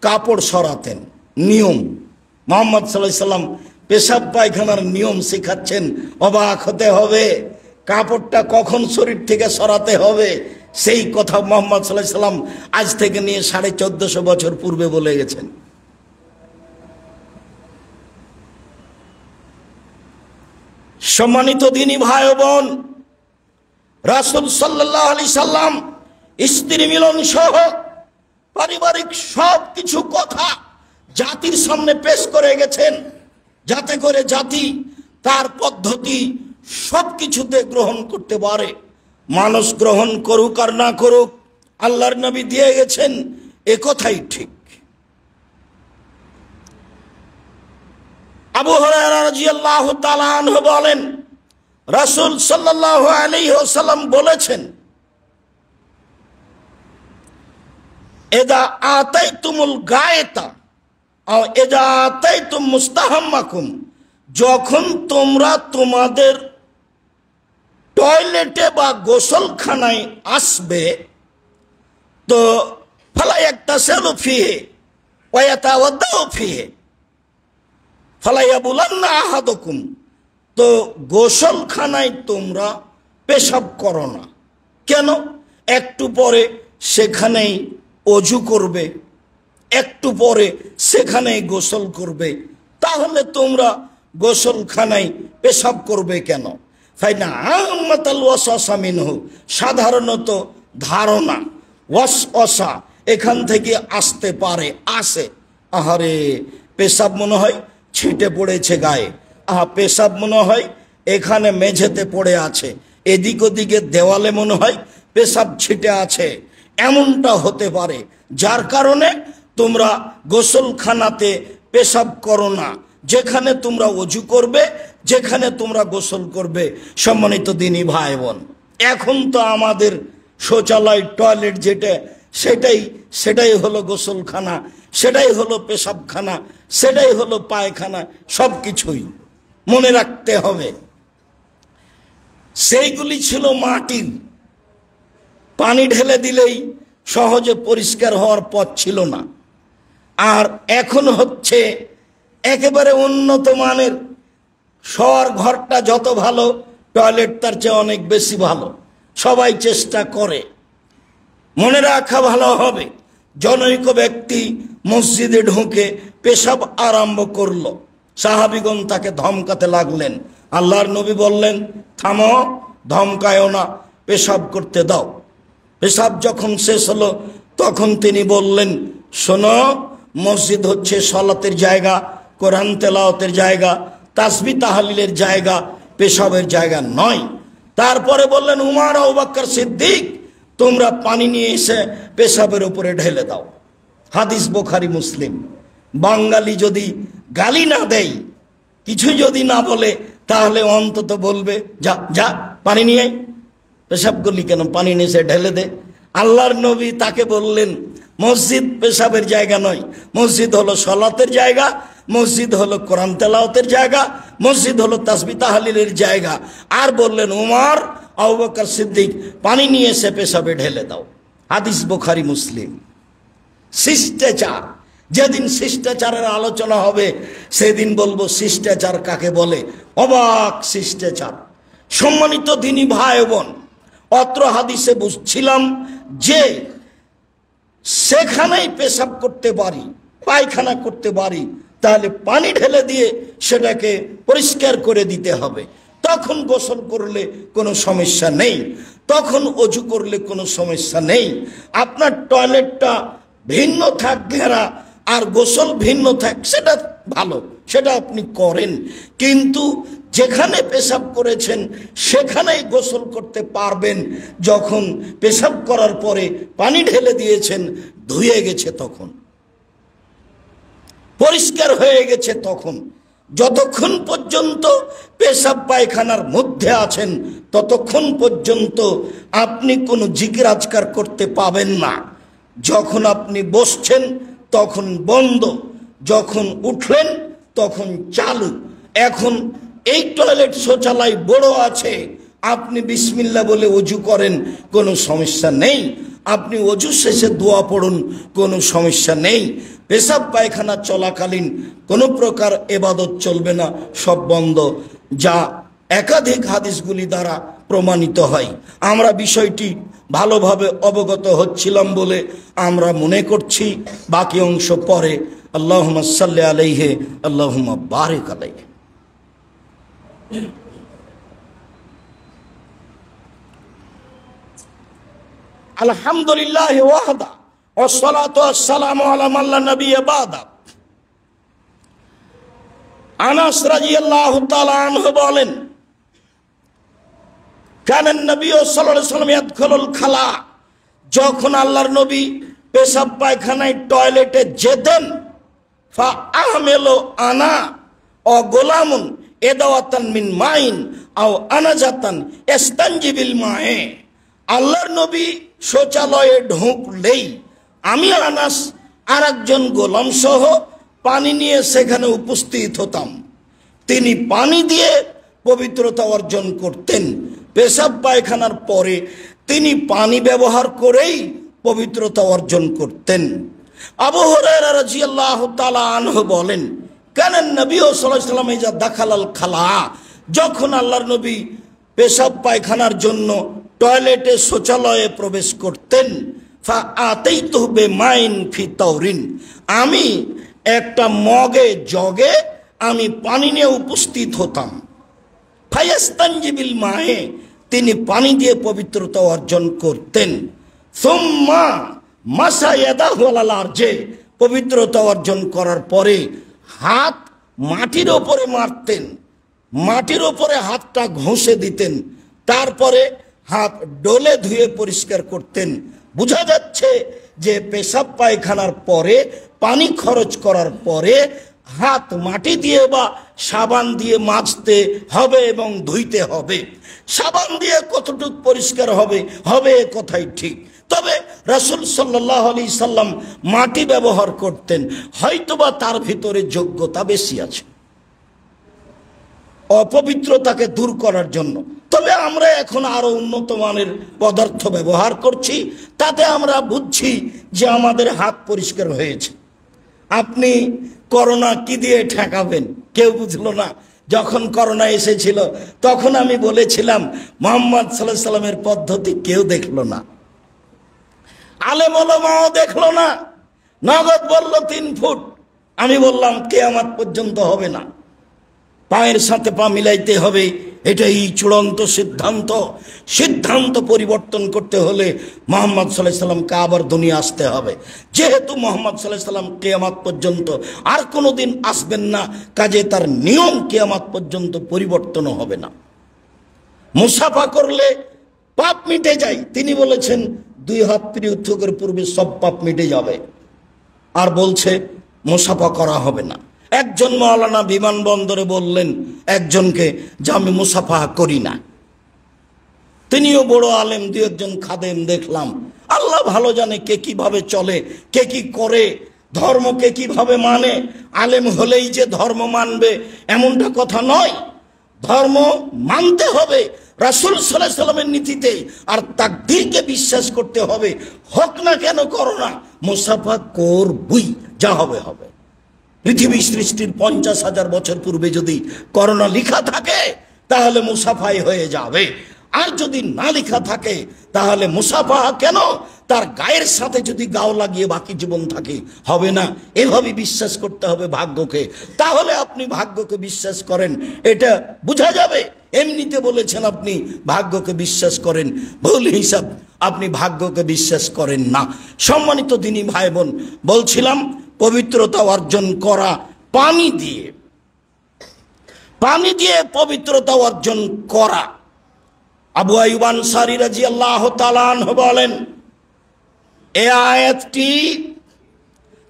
কাপড় সরাতেন। নিয়ম, মুহাম্মদ সাল্লাল্লাহু আলাইহি সাল্লাম পেশাব পায়খানার নিয়ম শেখাচ্ছেন। অবাক হতে হবে, কাপড়টা কখন শরীর থেকে সরাতে হবে সেই কথা মুহাম্মদ সাল্লাল্লাহু আলাইহি সাল্লাম আজ থেকে নিয়ে 1450 বছর পূর্বে বলে গেছেন। সম্মানিত দিনী ভাই ও বোন, রাসূল সাল্লাল্লাহু আলাইহি সাল্লাম স্ত্রী মিলন সহ পারিবারিক সব কিছু কথা জাতির সামনে পেশ করে গেছেন, যাতে করে জাতি তার পদ্ধতি সব কিছুতে গ্রহণ করতে পারে। মানুষ গ্রহণ করুক আর না করুক, আল্লাহর নবী দিয়ে গেছেন, এ কথাই ঠিক। আবু হুরায়রা রাদিয়াল্লাহু তাআলা আনহু বলেন, রাসূল সাল্লাল্লাহু আলাইহি ওয়াসাল্লাম বলেছেন, এদা আতাইতুমুল গায়েতা আও এদা আতাইতুম মুস্তাহাম্মাকুম, যখন তোমরা তোমাদের টয়লেটে বা গোসলখানায় আসবে, তো ফালা ইয়াকতাসিলু ফিহি ওয়া ইয়াতাওয়াদ্দাউ ফিহি ফালা ইয়াবুলান্না আহাদুকুম, তো গোসলখানায় তোমরা পেশাব করো না। কেন? একটু পরে সেখানেই অজু করবে, একটু পরে সেখানেই গোসল করবে, তাহলে তোমরা গোসলখানায় পেশাব করবে কেন? ফাইনা আম্মাতাল ওয়াসওয়াসা মিনহু, সাধারণত ধারণা ওয়াসওয়াসা এখান থেকে আসতে পারে, আসে। আহারে, পেশাব মনে হয় ছিটে পড়েছে গায়ে, আহা পেশাব মনে হয় এখানে মেঝেতে পড়ে আছে, এদিক ওদিকে দেওয়ালে মনে হয় পেশাব ছিটে আছে, এমনটা হতে পারে। যার কারণে তোমরা গোসলখানাতে পেশাব করো না, যেখানে তোমরা অজু করবে, যেখানে তোমরা গোসল করবে। সম্মানিত দিনী ভাই বোন, এখন তো আমাদের শৌচালয় টয়লেট যেটা, সেটাই হলো গোসলখানা, সেটাই হলো পেশাবখানা, সেটাই হলো পায়খানা, সব কিছুই মনে রাখতে হবে। সেইগুলি ছিল মাটির, পানি ঢেলে দিলেই সহজে পরিষ্কার হওয়ার পথ ছিল না। আর এখন হচ্ছে একেবারে উন্নত মানের, শোয়ার ঘরটা যত ভালো, টয়লেট তার চেয়ে অনেক বেশি ভালো, সবাই চেষ্টা করে। মনে রাখা ভালো হবে, জনৈক ব্যক্তি মসজিদে ঢুকে পেশাব আরম্ভ করলো, সাহাবীগণ তাকে ধমকাতে লাগলেন। আল্লাহর নবী বললেন, থামো, ধমকায়ও না, পেশাব করতে দাও। পেশাব যখন শেষ হলো তখন তিনি বললেন, শোনো, মসজিদ হচ্ছে সলাতের জায়গা, কোরআন তেলাওয়াতের জায়গা, তাসবিহ তাহলিলের জায়গা, পেশাবের জায়গা নয়। তারপরে বললেন, উমর আবু বকর সিদ্দিক, তোমরা পানি নিয়ে এসে পেশাবের উপরে ঢেলে দাও। হাদিস বুখারী মুসলিম। বাঙালি যদি গালি না দেয়, কিছু যদি না বলে, তাহলে অন্তত বলবে, যা যা পানি নিয়ে, পেশাব করলি কেন, পানি নিয়ে এসে ঢেলে দে। আল্লাহর নবী তাকে বললেন, মসজিদ পেশাবের জায়গা নয়, মসজিদ হলো সলাতের জায়গা, মসজিদ হলো কোরআন তেলাওয়াতের জায়গা, মসজিদ হলো তাসবিহ তাহলিলের জায়গা। আর বললেন, উমর আবু বকর সিদ্দিক, পানি নিয়ে এসে পেশাবে ঢেলে দাও। হাদিস বুখারী মুসলিম। শিষ্টাচার, যেদিন শিষ্টাচারের আলোচনা হবে সেদিন বলবো শিষ্টাচার কাকে বলে। অবাক শিষ্টাচার। সম্মানিত দিনী ভাই বোন, অত্র হাদিসে বুঝছিলাম যে সেখানেই পেশাব করতে পারি, পায়খানা করতে পারি, তাহলে পানি ঢেলে দিয়ে সেটাকে পরিষ্কার করে দিতে হবে। তখন গোসল করলে কোনো সমস্যা নেই, তখন অজু করলে কোনো সমস্যা নেই। আপনার টয়লেটটা ভিন্ন থাক ঘেরা, আর গোসল ভিন্ন থাক, সেটা ভালো, সেটা আপনি করেন। কিন্তু যেখানে পেশাব করেছেন সেখানেই গোসল করতে পারবেন যখন পেশাব করার পরে পানি ঢেলে দিয়েছেন, ধুয়ে গেছে, তখন পরিষ্কার হয়ে গেছে। তখন যতক্ষণ পর্যন্ত পেশাব পায়খানার মধ্যে আছেন ততক্ষণ পর্যন্ত আপনি কোনো জিকির আজকার করতে পাবেন না। যখন আপনি বসছেন তখন বন্ধ, যখন উঠলেন তখন চালু। এখন এই টয়লেট শৌচালয় বড় আছে, আপনি বিসমিল্লাহ বলে অজু করেন, কোনো সমস্যা নেই। আপনি অজু শেষে দোয়া পড়ুন, কোনো সমস্যা নেই। পেশাব পায়খানা চলাকালীন কোনো প্রকার ইবাদত চলবে না, সব বন্ধ, যা একাধিক হাদিসগুলি দ্বারা প্রমাণিত হয়। আমরা বিষয়টি ভালোভাবে অবগত হচ্ছিলাম বলে আমরা মনে করছি, বাকি অংশ পরে। আল্লাহুম্মা সাল্লি আলাইহি, আল্লাহুম্মা বারিক আলাইহি। আলহামদুলিল্লাহ ওয়াহদা ওয়াসসালাতু ওয়াসসালামু আলা মান লা নাবিয়্যা বাদা। আনাস রাদিয়াল্লাহু তাআলা আনহু বলেন, কানান নবী সাল্লাল্লাহু আলাইহি ওয়াসাল্লাম ইয়াদখুলুল খালা, যখন আল্লাহর নবী পেশাব পায়খানায় টয়লেটে যেতেন, ফা আহমেলু আনা ও গোলামুন এদাওয়াতান মিন মাইন আও আনাজাতান ইস্তানজিবিল মায়ে। আল্লাহর নবী শৌচালয়ে ঢুকলেই আমি আনাস আর একজন গোলাম সহ পানি নিয়ে সেখানে উপস্থিত হতাম। তিনি পানি দিয়ে পবিত্রতা অর্জন করতেন। পেশাব পায়খানার পরে তিনি পানি ব্যবহার করেই পবিত্রতা অর্জন করতেন। আবু হুরায়রা রাদিয়াল্লাহু তাআলা আনহু বলেন, কানান নবী সাল্লাল্লাহু আলাইহি ওয়াসাল্লাম ইজা দাখালাল খালা, যখন আল্লাহর নবী পেশাব পায়খানার জন্য টয়লেটে শৌচালয়ে প্রবেশ করতেন, ফা আতাইতুহু বিমাইন ফি তাওরিন, আমি একটা মগে জগে আমি পানি নিয়ে উপস্থিত হতাম। ফায়াস্তানজিবিল মায়ে, তিনি পানি দিয়ে পবিত্রতা অর্জন করতেন। সুম্মা মাসা ইয়াদাহু আলাল আরজে, পবিত্রতা অর্জন করার পরে হাত মাটির ওপরে মারতেন, মাটির ওপরে হাতটা ঘষে দিতেন, তারপরে হাত ডলে ধুয়ে পরিষ্কার করতেন। বোঝা যাচ্ছে যে পেশাব পায়খানার পরে পানি খরচ করার পরে হাত মাটি দিয়ে বা সাবান দিয়ে মাজতে হবে এবং ধুইতে হবে। সাবান দিয়ে কতটুকু পরিষ্কার হবে হবে কথাই ঠিক, তবে রাসূল সাল্লাল্লাহু আলাইহি সাল্লাম মাটি ব্যবহার করতেন, হয়তোবা তার ভিতরে যোগ্যতা বেশি আছে অপবিত্রতাকে দূর করার জন্য। তবে আমরা এখন আরো উন্নত মানের পদার্থ ব্যবহার করছি, তাতে আমরা বুঝছি যে আমাদের হাত পরিষ্কার হয়েছে। আপনি করোনা কি দিয়ে ঠেকাবেন কেউ বুঝলো না। যখন করোনা এসেছিল তখন আমি বলেছিলাম মুহাম্মদ সাল্লাল্লাহু আলাইহি সাল্লামের পদ্ধতি কেউ দেখলো না, আলেম ওলামাও দেখলো না, নগদ বলল 3 ফুট। আমি বললাম কিয়ামত পর্যন্ত হবে না, পায়ের সাথে পা মিলাইতে হবে, এটাই চূড়ান্ত সিদ্ধান্ত। সিদ্ধান্ত পরিবর্তন করতে হলে মুহাম্মদ সাল্লাল্লাহু আলাইহি সাল্লামকে আবার দুনিয়া আসতে হবে। যেহেতু মুহাম্মদ সাল্লাল্লাহু আলাইহি সাল্লাম কিয়ামত পর্যন্ত আর কোনোদিন আসবেন না, কাজে তার নিয়ম কিয়ামত পর্যন্ত পরিবর্তন হবে না। মুসাফা করলে পাপ মিটে যায়, তিনি বলেছেন 2 হাত পৃথকের পূর্বে সব পাপ মিটে যাবে, আর বলছে মুসাফা করা হবে না। একজন মাওলানা বিমানবন্দরে বললেন একজনকে যে আমি মুসাফা করি না। তিনিও বড় আলেম, 2-1 খাদেম দেখলাম। আল্লাহ ভালো জানে কে কিভাবে চলে, কে কি করে, ধর্মকে কিভাবে মানে। আলেম হলেই যে ধর্ম মানবে এমনটা কথা নয়, ধর্ম মানতে হবে রাসূল সাল্লাল্লাহু আলাইহি সাল্লামের নীতিতে, আর তাকদীরকে বিশ্বাস করতে হবে। হোক না কেন করোনা, মুসাফা করবই, যা হবে হবে। পৃথিবী সৃষ্টির 50,000 বছর পূর্বে যদি করোনা লেখা থাকে তাহলে মুসাফাই হয়ে যাবে, আর যদি না লেখা থাকে তাহলে মুসাফা কেন, তার গায়ের সাথে যদি গাও লাগিয়ে বাকি জীবন থাকে হবে না। এভাবে বিশ্বাস করতে হবে ভাগ্যকে। তাহলে আপনি ভাগ্যকে বিশ্বাস করেন, এটা বোঝা যাবে। এমনিতে বলেছেন আপনি ভাগ্যকে বিশ্বাস করেন, ভুল হিসাব, আপনি ভাগ্যকে বিশ্বাস করেন না। সম্মানিত দিনী ভাই বোন, বলছিলাম পবিত্রতা অর্জন করা পানি দিয়ে, পানি দিয়ে পবিত্রতা অর্জন করা। আবু আইয়ুব আনসারী রাদিয়াল্লাহু তাআলা আনহু বলেন, এই আয়াতটি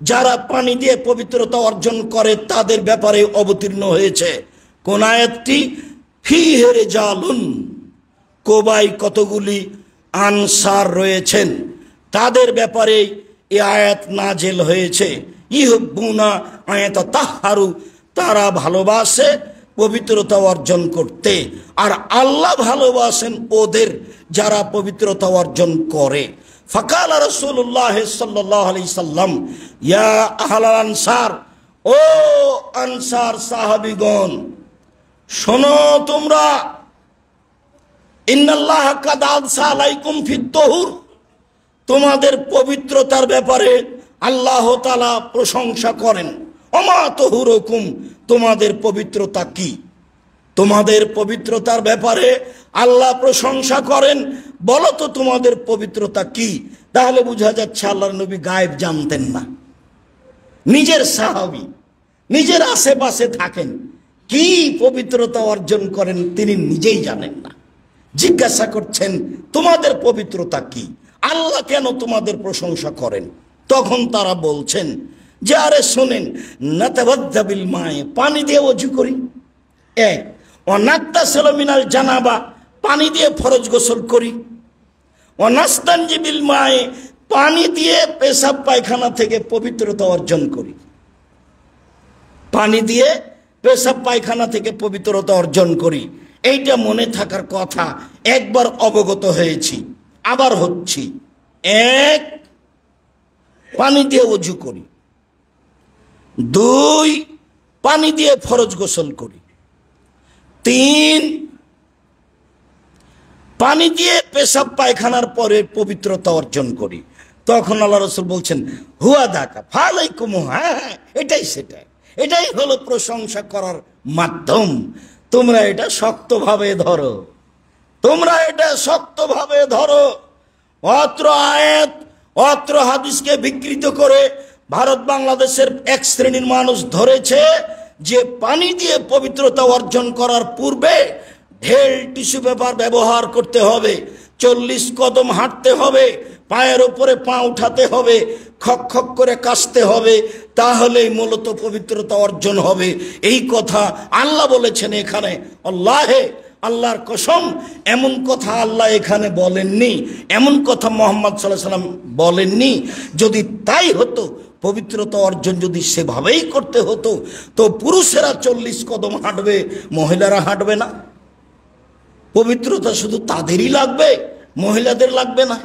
যারা পানি দিয়ে পবিত্রতা অর্জন করে তাদের ব্যাপারে অবতীর্ণ হয়েছে। কোন আয়াতটি? ফিহি রিজালুন, কোবায় কতগুলি আনসার রয়েছেন, তাদের ব্যাপারে এই আয়াত নাজেল হয়েছে। ইহুব্বুনা আয়াতাতাহহারু, তারা ভালোবাসে পবিত্রতা অর্জন করতে, আর আল্লাহ ভালোবাসেন ওদের যারা পবিত্রতা অর্জন করে। ফাকালা রাসূলুল্লাহ সাল্লাল্লাহু আলাইহি সাল্লাম, ইয়া আহলাল আনসার, ও আনসার সাহাবীগণ, শোনো তোমরা, ইন্নাল্লাহ কাদ আনসা আলাইকুম ফিত তাহুর, তোমাদের পবিত্রতার ব্যাপারে আল্লাহ তাআলা প্রশংসা করেন। ওমা তাহুরুকুম, তোমাদের পবিত্রতা কি? তোমাদের পবিত্রতার ব্যাপারে আল্লাহ প্রশংসা করেন, বলো তো তোমাদের পবিত্রতা কি? তাহলে বোঝা যাচ্ছে আল্লাহর নবী গায়েব জানতেন না। নিজের সাহাবী, নিজের আশেপাশে থাকেন, কি পবিত্রতা অর্জন করেন তিনি নিজেই জানেন না। জিজ্ঞাসা করছেন তোমাদের পবিত্রতা কি, আল্লাহ কেন তোমাদের প্রশংসা করেন? তখন তারা বলছেন যে আরে শোনেন, নাতাওয়াজ্জা বিল মায়ে, পানি দিয়ে ওযু করি, এক, অনাত্তাসিলু মিনাল জানাবা, পানি দিয়ে ফরজ গোসল করি। অনাস্তানজি বিল মায়ে, পানি দিয়ে পেশাব পায়খানা থেকে পবিত্রতা অর্জন করি। পানি দিয়ে পেশাব পায়খানা থেকে পবিত্রতা অর্জন করি। এইটা মনে থাকার কথা। একবার অবগত হয়েছি, আবার হচ্ছি। এক, পানি দিয়ে ওযু করি। দুই, পানি দিয়ে ফরজ গোসল করি। তিন, পানি দিয়ে পেশাব পায়খানার পরে পবিত্রতা অর্জন করি। তখন আল্লাহ রাসূল বলছেন, হুয়া দাকা ফালাইকুম, হ্যাঁ এটাই সেটাই, এটাই হলো প্রশংসা করার মাধ্যম। তোমরা এটা শক্তভাবে ধরো, তোমরা এটা শক্তভাবে ধরো। অত্র আয়াত, অত্র হাদিসকে বিকৃত করে ভারত বাংলাদেশের এক শ্রেণীর মানুষ ধরেছে যে পানি দিয়ে পবিত্রতা অর্জন করার পূর্বে ঢেল টিস্যু পেপার ব্যবহার করতে হবে, 40 কদম হাঁটতে হবে, পায়ের উপরে পা উঠাতে হবে, খক খক করে কাশতে হবে, তাহলেই মূলত পবিত্রতা অর্জন হবে। এই কথা আল্লাহ বলেছেন এখানে। আল্লাহে, আল্লাহর কসম, এমন কথা আল্লাহ এখানে বলেননি, এমন কথা মুহাম্মদ সাল্লাল্লাহু আলাইহি ওয়াসাল্লাম বলেননি। যদি তাই হতো, পবিত্রতা অর্জন যদি সেভাবেই করতে হতো, তো পুরুষেরা 40 কদম হাঁটবে, মহিলারা হাঁটবে না? পবিত্রতা শুধু তাদেরই লাগবে, মহিলাদের লাগবে না?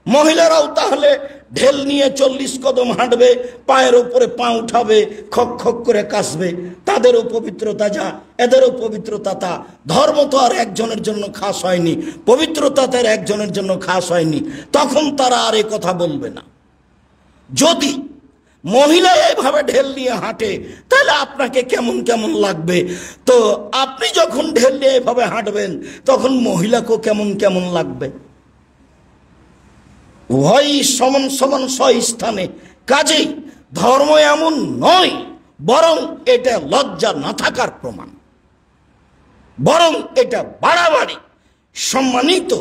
মহিলারাও তাহলে ঢেল নিয়ে 40 কদম হাঁটবে, পায়ের উপরে পা উঠাবে, খক খক করে কাশবে, তাদেরও পবিত্রতা যা, এদেরও পবিত্রতা তা। ধর্ম তো আর একজনের জন্য খাস হয়নি, পবিত্রতা তার একজনের জন্য খাস হয়নি। তখন তারা আর এই কথা বলবে না। যদি মহিলা এইভাবে ঢেল নিয়ে হাঁটে, তাহলে আপনাকে কেমন কেমন লাগবে? তো আপনি যখন ঢেল নিয়ে এভাবে হাঁটবেন, তখন মহিলাকেও কেমন কেমন লাগবে? উভয়ই সমান সমান স্থানে। কাজেই ধর্ম এমন নয়, বরং এটা লজ্জা না থাকার প্রমাণ, বরং এটা বাড়াবাড়ি। সম্মানিত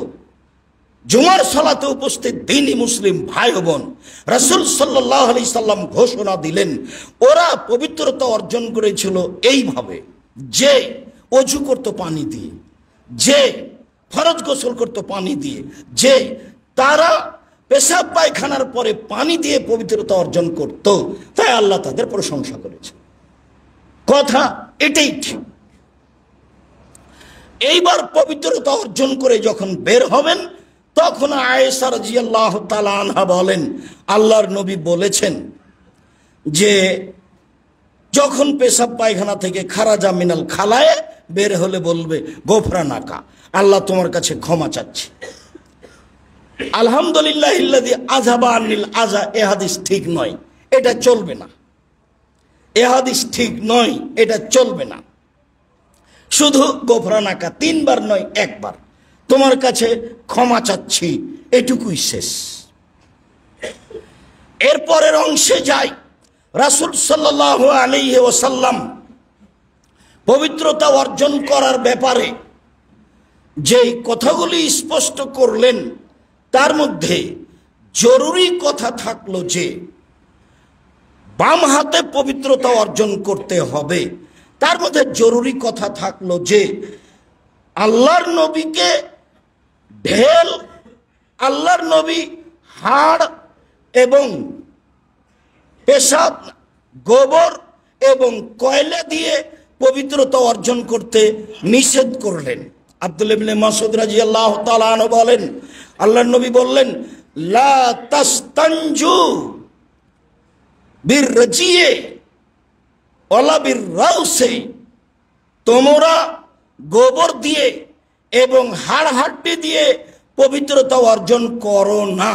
জুমার সালাতে উপস্থিত দ্বীনি মুসলিম ভাই বোন, রাসূল সাল্লাল্লাহু আলাইহি সাল্লাম ঘোষণা দিলেন, ওরা পবিত্রতা অর্জন করেছিল এইভাবে যে ওযু করত পানি দিয়ে, যে ফরজ গোসল করত পানি দিয়ে, যে তারা পেশাব পায়খানার পরে পানি দিয়ে পবিত্রতা অর্জন করত। তাই আল্লাহ তাদের প্রশংসা করেছে। কথা এটাই ঠিক। এইবার পবিত্রতা অর্জন করে যখন বের হবেন, তখন আয়েশা রাদিয়াল্লাহু তাআলা আনহা বলেন, আল্লাহর নবী বলেছেন যে যখন পেশাব পায়খানা থেকে খারাজা মিনাল খালায়ে বের হলে বলবে গোফরানাকা, আল্লাহ তোমার কাছে ক্ষমা চাচ্ছি। আলহামদুলিল্লাহিল্লাযী আযহাবা আনিল আযা, এ হাদিস ঠিক নয়, এটা চলবে না। এ হাদিস ঠিক নয়, এটা চলবে না। শুধু গোফরানাকা, 3 বার নয়, 1 বার, তোমার কাছে ক্ষমা চাচ্ছি, এটুকুই শেষ। এরপরের অংশে যাই। রাসূল সাল্লাল্লাহু আলাইহি ওয়াসাল্লাম পবিত্রতা অর্জন করার ব্যাপারে যেই কথাগুলি স্পষ্ট করলেন, তার মধ্যে জরুরি কথা থাকলো যে বাম হাতে পবিত্রতা অর্জন করতে হবে। তার মধ্যে জরুরি কথা থাকলো যে আল্লাহর নবীকে ঢেল, আল্লাহর নবী হাড় এবং পেশাব, গোবর এবং কয়লা দিয়ে পবিত্রতা অর্জন করতে নিষেধ করলেন। আব্দুল্লাহ ইবনে মাসউদ রাদিয়াল্লাহু তাআলা আনহু বলেন, আল্লাহর নবী বললেন, লা তাস্তানজু বিরজিয়ে ওয়ালা বিররাউসে, তোমরা গোবর দিয়ে এবং হাড় হাড্ডি দিয়ে পবিত্রতা অর্জন করো না।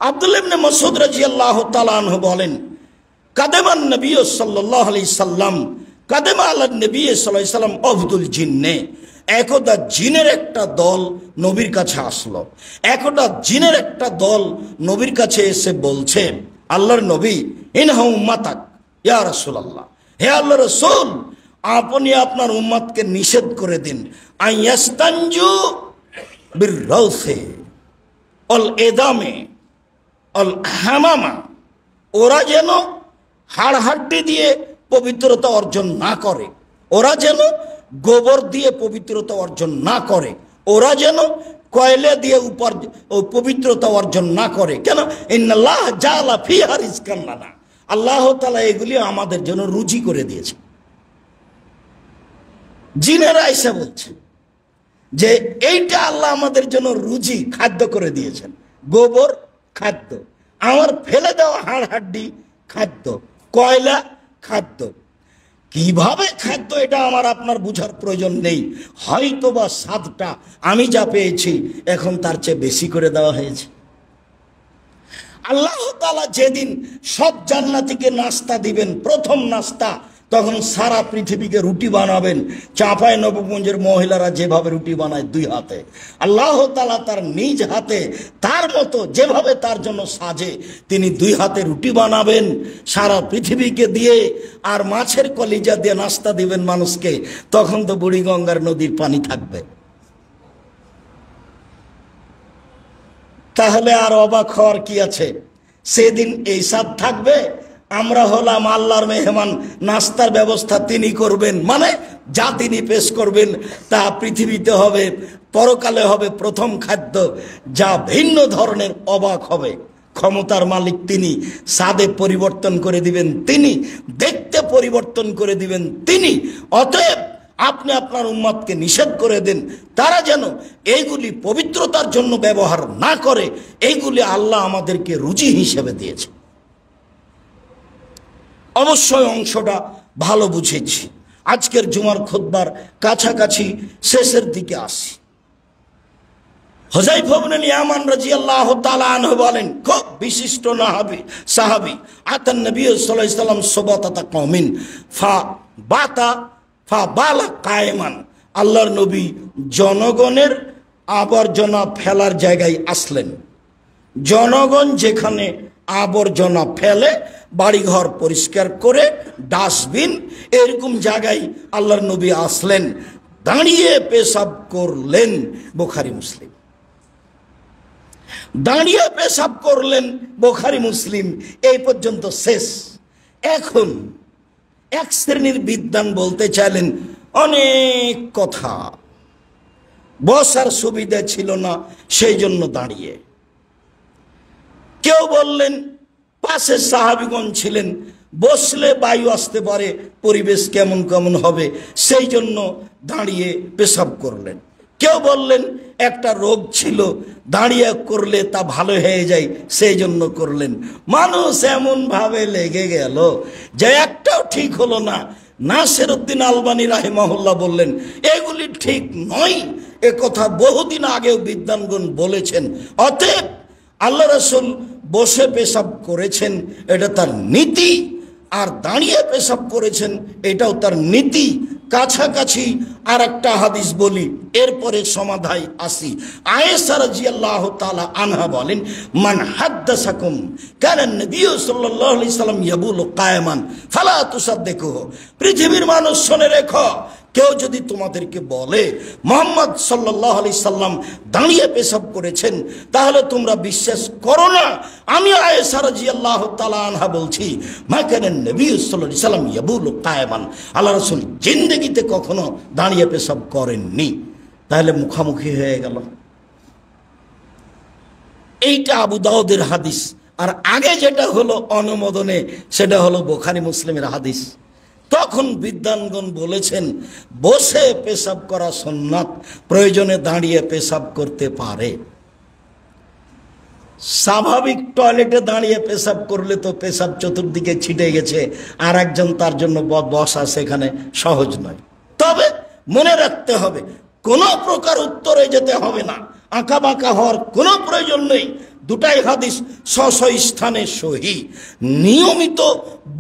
আব্দুল্লাহ ইবনে মাসউদ রাদিয়াল্লাহু তাআলা আনহু বলেন, কাদামান নবী সাল্লাল্লাহু আলাইহি সাল্লাম, কাদামা আলা নবী সাল্লাল্লাহু আলাইহি সাল্লাম আবদুল জিন্নে, একদা জিনের একটা দল নবীর কাছে আসলো। একদা জিনের একটা দল নবীর কাছে এসে বলছে, আল্লাহর নবী, ইনহা উম্মাতাক ইয়া রাসূলুল্লাহ, হে আল্লাহর রাসূল, আপনি আপনার উম্মতকে নিষেধ করে দিন, আইয়াস্তানজু বিররাউসে অল এদামে অল হামামা, ওরা যেন হাড় হাড্ডি দিয়ে পবিত্রতা অর্জন না করে, ওরা যেন গোবর দিয়ে পবিত্রতা অর্জন না করে, ওরা যেন কয়লা দিয়ে পবিত্রতা অর্জন না করে। কেন? ইন্নাল্লাহ জাআলা ফিহা রিজকান লানা, আল্লাহ তাআলা এগুলি আমাদের জন্য রুজি করে দিয়েছে। জিনেরা এসে বলছে যে এইটা আল্লাহ আমাদের জন্য রুজি খাদ্য করে দিয়েছেন। গোবর খাদ্য, আমার ফেলে দেওয়া হাড় হাড্ডি খাদ্য, কয়লা খাদ্য। কিভাবে খাদ্য এটা আমার আপনার বুঝার প্রয়োজন নেই। হয়তোবা স্বাদটা আমি যা পেয়েছি এখন তার চেয়ে বেশি করে দেওয়া হয়েছে। আল্লাহ তাআলা যেদিন সব জান্নাতীকে নাস্তা দিবেন, প্রথম নাস্তা, তখন সারা পৃথিবীকে রুটি বানাবেন। চাঁপাই নবগঞ্জের মহিলারা যেভাবে রুটি বানায় দুই হাতে, আল্লাহ তাআলা তার নিজ হাতে তার মতো যেভাবে তার জন্য সাজে তিনি দুই হাতে রুটি বানাবেন সারা পৃথিবীকে দিয়ে, আর মাছের কলিজা দিয়ে নাস্তা দিবেন মানুষকে। তখন তো বুড়িগঙ্গার নদীর পানি থাকবে। তাহলে আর অবাক হওয়ার কি আছে? সেদিন এই স্বাদ থাকবে। আমরা হলাম আল্লাহর মেহমান, নাস্তার ব্যবস্থা তিনি করবেন, মানে যা তিনি পেশ করবেন তা পৃথিবীতে হবে, পরকালে হবে প্রথম খাদ্য, যা ভিন্ন ধরনের অবাক হবে। ক্ষমতার মালিক তিনি, স্বাদে পরিবর্তন করে দিবেন তিনি, দেখতে পরিবর্তন করে দিবেন তিনি। অতএব আপনি আপনার উম্মতকে নিষেধ করে দেন তারা যেন এইগুলি পবিত্রতার জন্য ব্যবহার না করে। এইগুলি আল্লাহ আমাদেরকে রুজি হিসেবে দিয়েছে। অবশ্যই অংশটা ভালো বুঝেছি। আজকের জুমার খুতবার কাছাকাছি শেষের দিকে আসি। হুযায়ফা ইবনে ইয়ামান রাদিয়াল্লাহু তাআলা আনহু বলেন, খুব বিশিষ্ট সাহাবী, আতান নবী সাল্লাল্লাহু আলাইহি সাল্লাম সুবাতাতা কওমিন ফা বালা কায়েমান। আল্লাহর নবী জনগণের আবর্জনা ফেলার জায়গায় আসলেন। জনগণ যেখানে আবর্জনা ফেলে, বাড়িঘর পরিষ্কার করে, ডাস্টবিন, এরকম জায়গায় আল্লাহর নবী আসলেন, দাঁড়িয়ে পেশাব করলেন। বুখারী মুসলিম। দাঁড়িয়ে পেশাব করলেন, বুখারী মুসলিম। এই পর্যন্ত শেষ। এখন এক শ্রেণীর বিদ্বান বলতে চাইলেন অনেক কথা, বসার সুবিধা ছিল না সেই জন্য দাঁড়িয়ে। কেউ বললেন পাশে সাহাবীগণ ছিলেন, বসলে বায়ু আসতে পারে, পরিবেশ কেমন কেমন হবে, সেই জন্য দাঁড়িয়ে পেশাব করলেন। কেউ বললেন একটা রোগ ছিল, দাঁড়িয়ে করলে তা ভালো হয়ে যায়, সেই জন্য করলেন। মানুষ এমন ভাবে লেগে গেল যে একটাও ঠিক হলো না। নাসিরউদ্দিন আলবানী রাহিমাহুল্লাহ বললেন এগুলি ঠিক নয়। এ কথা বহুদিন আগেও বিদ্বানগণ বলেছেন। অতএব আল্লাহ রাসূল বসে পেশাব করেছেন, এটা তার নীতি, আর দাঁড়িয়ে পেশাব করেছেন, এটাও তার নীতি। কাছাকাছি আর একটা হাদিস বলি, এরপরে সমাধায় আসি। আয়েশা রাদিয়াল্লাহু তাআলা আনহা বলেন, মান হাদ্দাসাকুম কানা নবী সাল্লাল্লাহু আলাইহি সাল্লাম ইয়াবুলু কায়ামান ফালা তুসাদ্দিকুহু। পৃথিবীর মানুষ শুনে রেখো, কেউ যদি তোমাদেরকে বলে মুহাম্মদ সাল্লাল্লাহু আলাইহি সাল্লাম দাঁড়িয়ে পেশাব করেছেন, তাহলে তোমরা বিশ্বাস করো না। আমি আয়েশা রাদিয়াল্লাহু তাআলা আনহা বলছি, মা কানা নবী সাল্লাল্লাহু আলাইহি সাল্লাম ইয়াবুলু কায়ামান, আল্লাহ রাসূল জিন্দেগিতে কখনো দাঁড়িয়ে পেশাব করেননি। তাহলে মুখামুখি হয়ে গেল। এইটা আবু দাউদের হাদিস, আর আগে যেটা হলো অনুমোদনে, সেটা হলো বুখারী মুসলিমের হাদিস। তখন বিদ্বানগণ বলেছেন বসে পেশাব করা সুন্নাত, প্রয়োজনে দাঁড়িয়ে পেশাব করতে পারে। স্বাভাবিক টয়লেটে দাঁড়িয়ে পেশাব করলে তো পেশাব চতুর্দিকে ছিটে গেছে, আর একজন তার জন্য বসা সেখানে সহজ নয়। তবে মনে রাখতে হবে কোনো প্রকার উত্তরে যেতে হবে না, আঁকা বাঁকা হওয়ার কোনো প্রয়োজন নেই। দুটাই হাদিস স্ব স্থানে সহি। নিয়মিত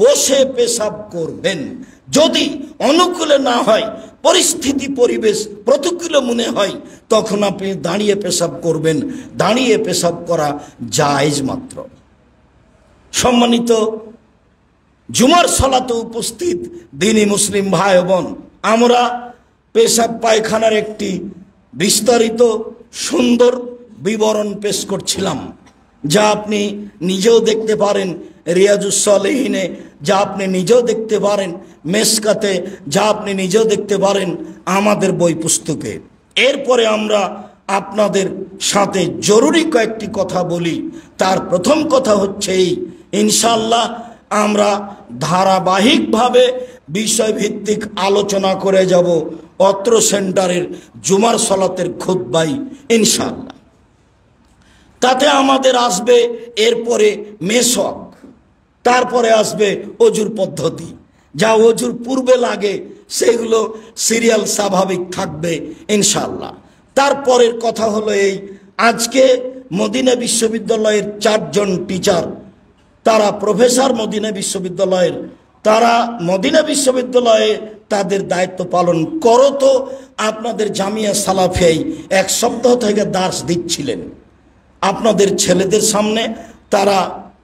বসে পেশাব করবেন। যদি অনুকূলে না হয়, পরিস্থিতি পরিবেশ প্রতিকূলে মনে হয়, তখন আপনি দাঁড়িয়ে পেশাব করবেন। দাঁড়িয়ে পেশাব করা জায়েজ মাত্র। সম্মানিত জুমার সালাতে উপস্থিত দ্বীনি মুসলিম ভাই বোন, আমরা পেশাব পায়খানার একটি বিস্তারিত সুন্দর বিবরণ পেশ করছিলাম। যা আপনি নিজেও দেখতে পারেন রিয়াজুস সালেহিনে, যা আপনি নিজেও দেখতে পারেন মেসকাতে, যা আপনি নিজেও দেখতে পারেন আমাদের বই পুস্তকে। এরপরে আমরা আপনাদের সাথে জরুরি কয়েকটি কথা বলি। তার প্রথম কথা হচ্ছে এই, ইনশাআল্লাহ আমরা ধারাবাহিকভাবে বিষয়ভিত্তিক আলোচনা করে যাব অত্র সেন্টারের জুমার সালাতের খুতবাই ইনশাআল্লাহ। তাতে আমাদের আসবে এরপরে মেসক, তারপরে আসবে অজুর পদ্ধতি, যা অজুর পূর্বে লাগে সেগুলো সিরিয়াল স্বাভাবিক থাকবে ইনশাআল্লাহ। তারপরের কথা হলো এই, আজকে মদিনা বিশ্ববিদ্যালয়ের 4 জন টিচার, তারা প্রফেসর মদিনা বিশ্ববিদ্যালয়ের, তারা মদিনা বিশ্ববিদ্যালয়ে তাদের দায়িত্ব পালন করত। আপনাদের জামিয়া সালাফিয়ায় 1 সপ্তাহ থেকে দার্স দিচ্ছিলেন আপনাদের ছেলেদের সামনে, তারা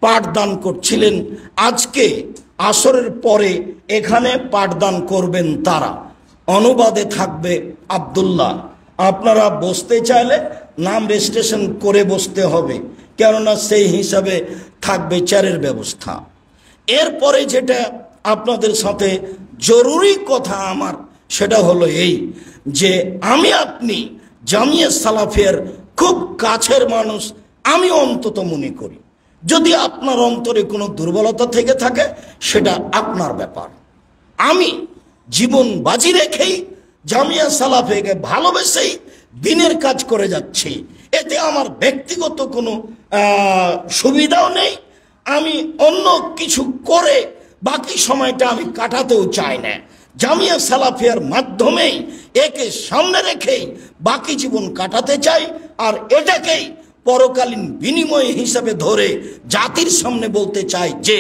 পাঠদান করছিলেন। আজকে আসরের পরে এখানে পাঠদান করবেন তারা, অনুবাদে থাকবে আব্দুল্লাহ। আপনারা বসতে চাইলে নাম রেজিস্ট্রেশন করে বসতে হবে, কেননা সেই হিসাবে থাকবে চেয়ারের ব্যবস্থা। এরপরে যেটা আপনাদের সাথে জরুরি কথা আমার, সেটা হলো এই যে আমি আপনি জামিয়া সালাফিয়ার খুব কাছের মানুষ, আমি অন্তত মনে করি। যদি আপনার অন্তরে কোনো দুর্বলতা থেকে থাকে সেটা আপনার ব্যাপার। আমি জীবন বাজি রেখেই জামিয়া সালাফিয়াকে ভালোবেসেই দিনের কাজ করে যাচ্ছি। এতে আমার ব্যক্তিগত কোনো সুবিধাও নেই। আমি অন্য কিছু করে বাকি সময়টা আমি কাটাতেও চাই না। জামিয়া সালাফিয়ার মাধ্যমেই একে সামনে রেখেই বাকি জীবন কাটাতে চাই, আর এটাকেই পরকালীন বিনিময় হিসাবে ধরে জাতির সামনে বলতে চাই যে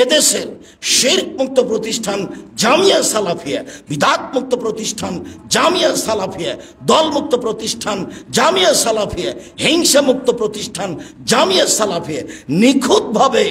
এদেশের শিরক মুক্ত প্রতিষ্ঠান জামিয়া সালাফিয়া, বিদআত মুক্ত প্রতিষ্ঠান জামিয়া সালাফিয়া, দলমুক্ত প্রতিষ্ঠান জামিয়া সালাফিয়া, হিংসা মুক্ত প্রতিষ্ঠান জামিয়া সালাফিয়া, নিখুঁতভাবে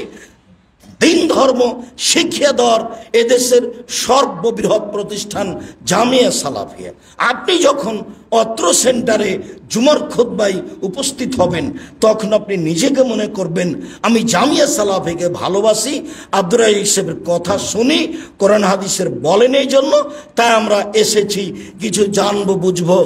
দিন ধর্ম শিখিয়ে দেওয়ার এদেশের সর্ববৃহৎ প্রতিষ্ঠান জামিয়া সালাফিয়া। আপনি যখন অত্র সেন্টারে জুমার খুতবায় উপস্থিত হবেন, তখন আপনি নিজেকে মনে করবেন আমি জামিয়া সালাফিয়াকে ভালোবাসি, আব্দুর রাজ্জাক সাহেবের কথা শুনি, কোরআন হাদিসের বলেন, এই জন্য তাই আমরা এসেছি, কিছু জানবো বুঝবো,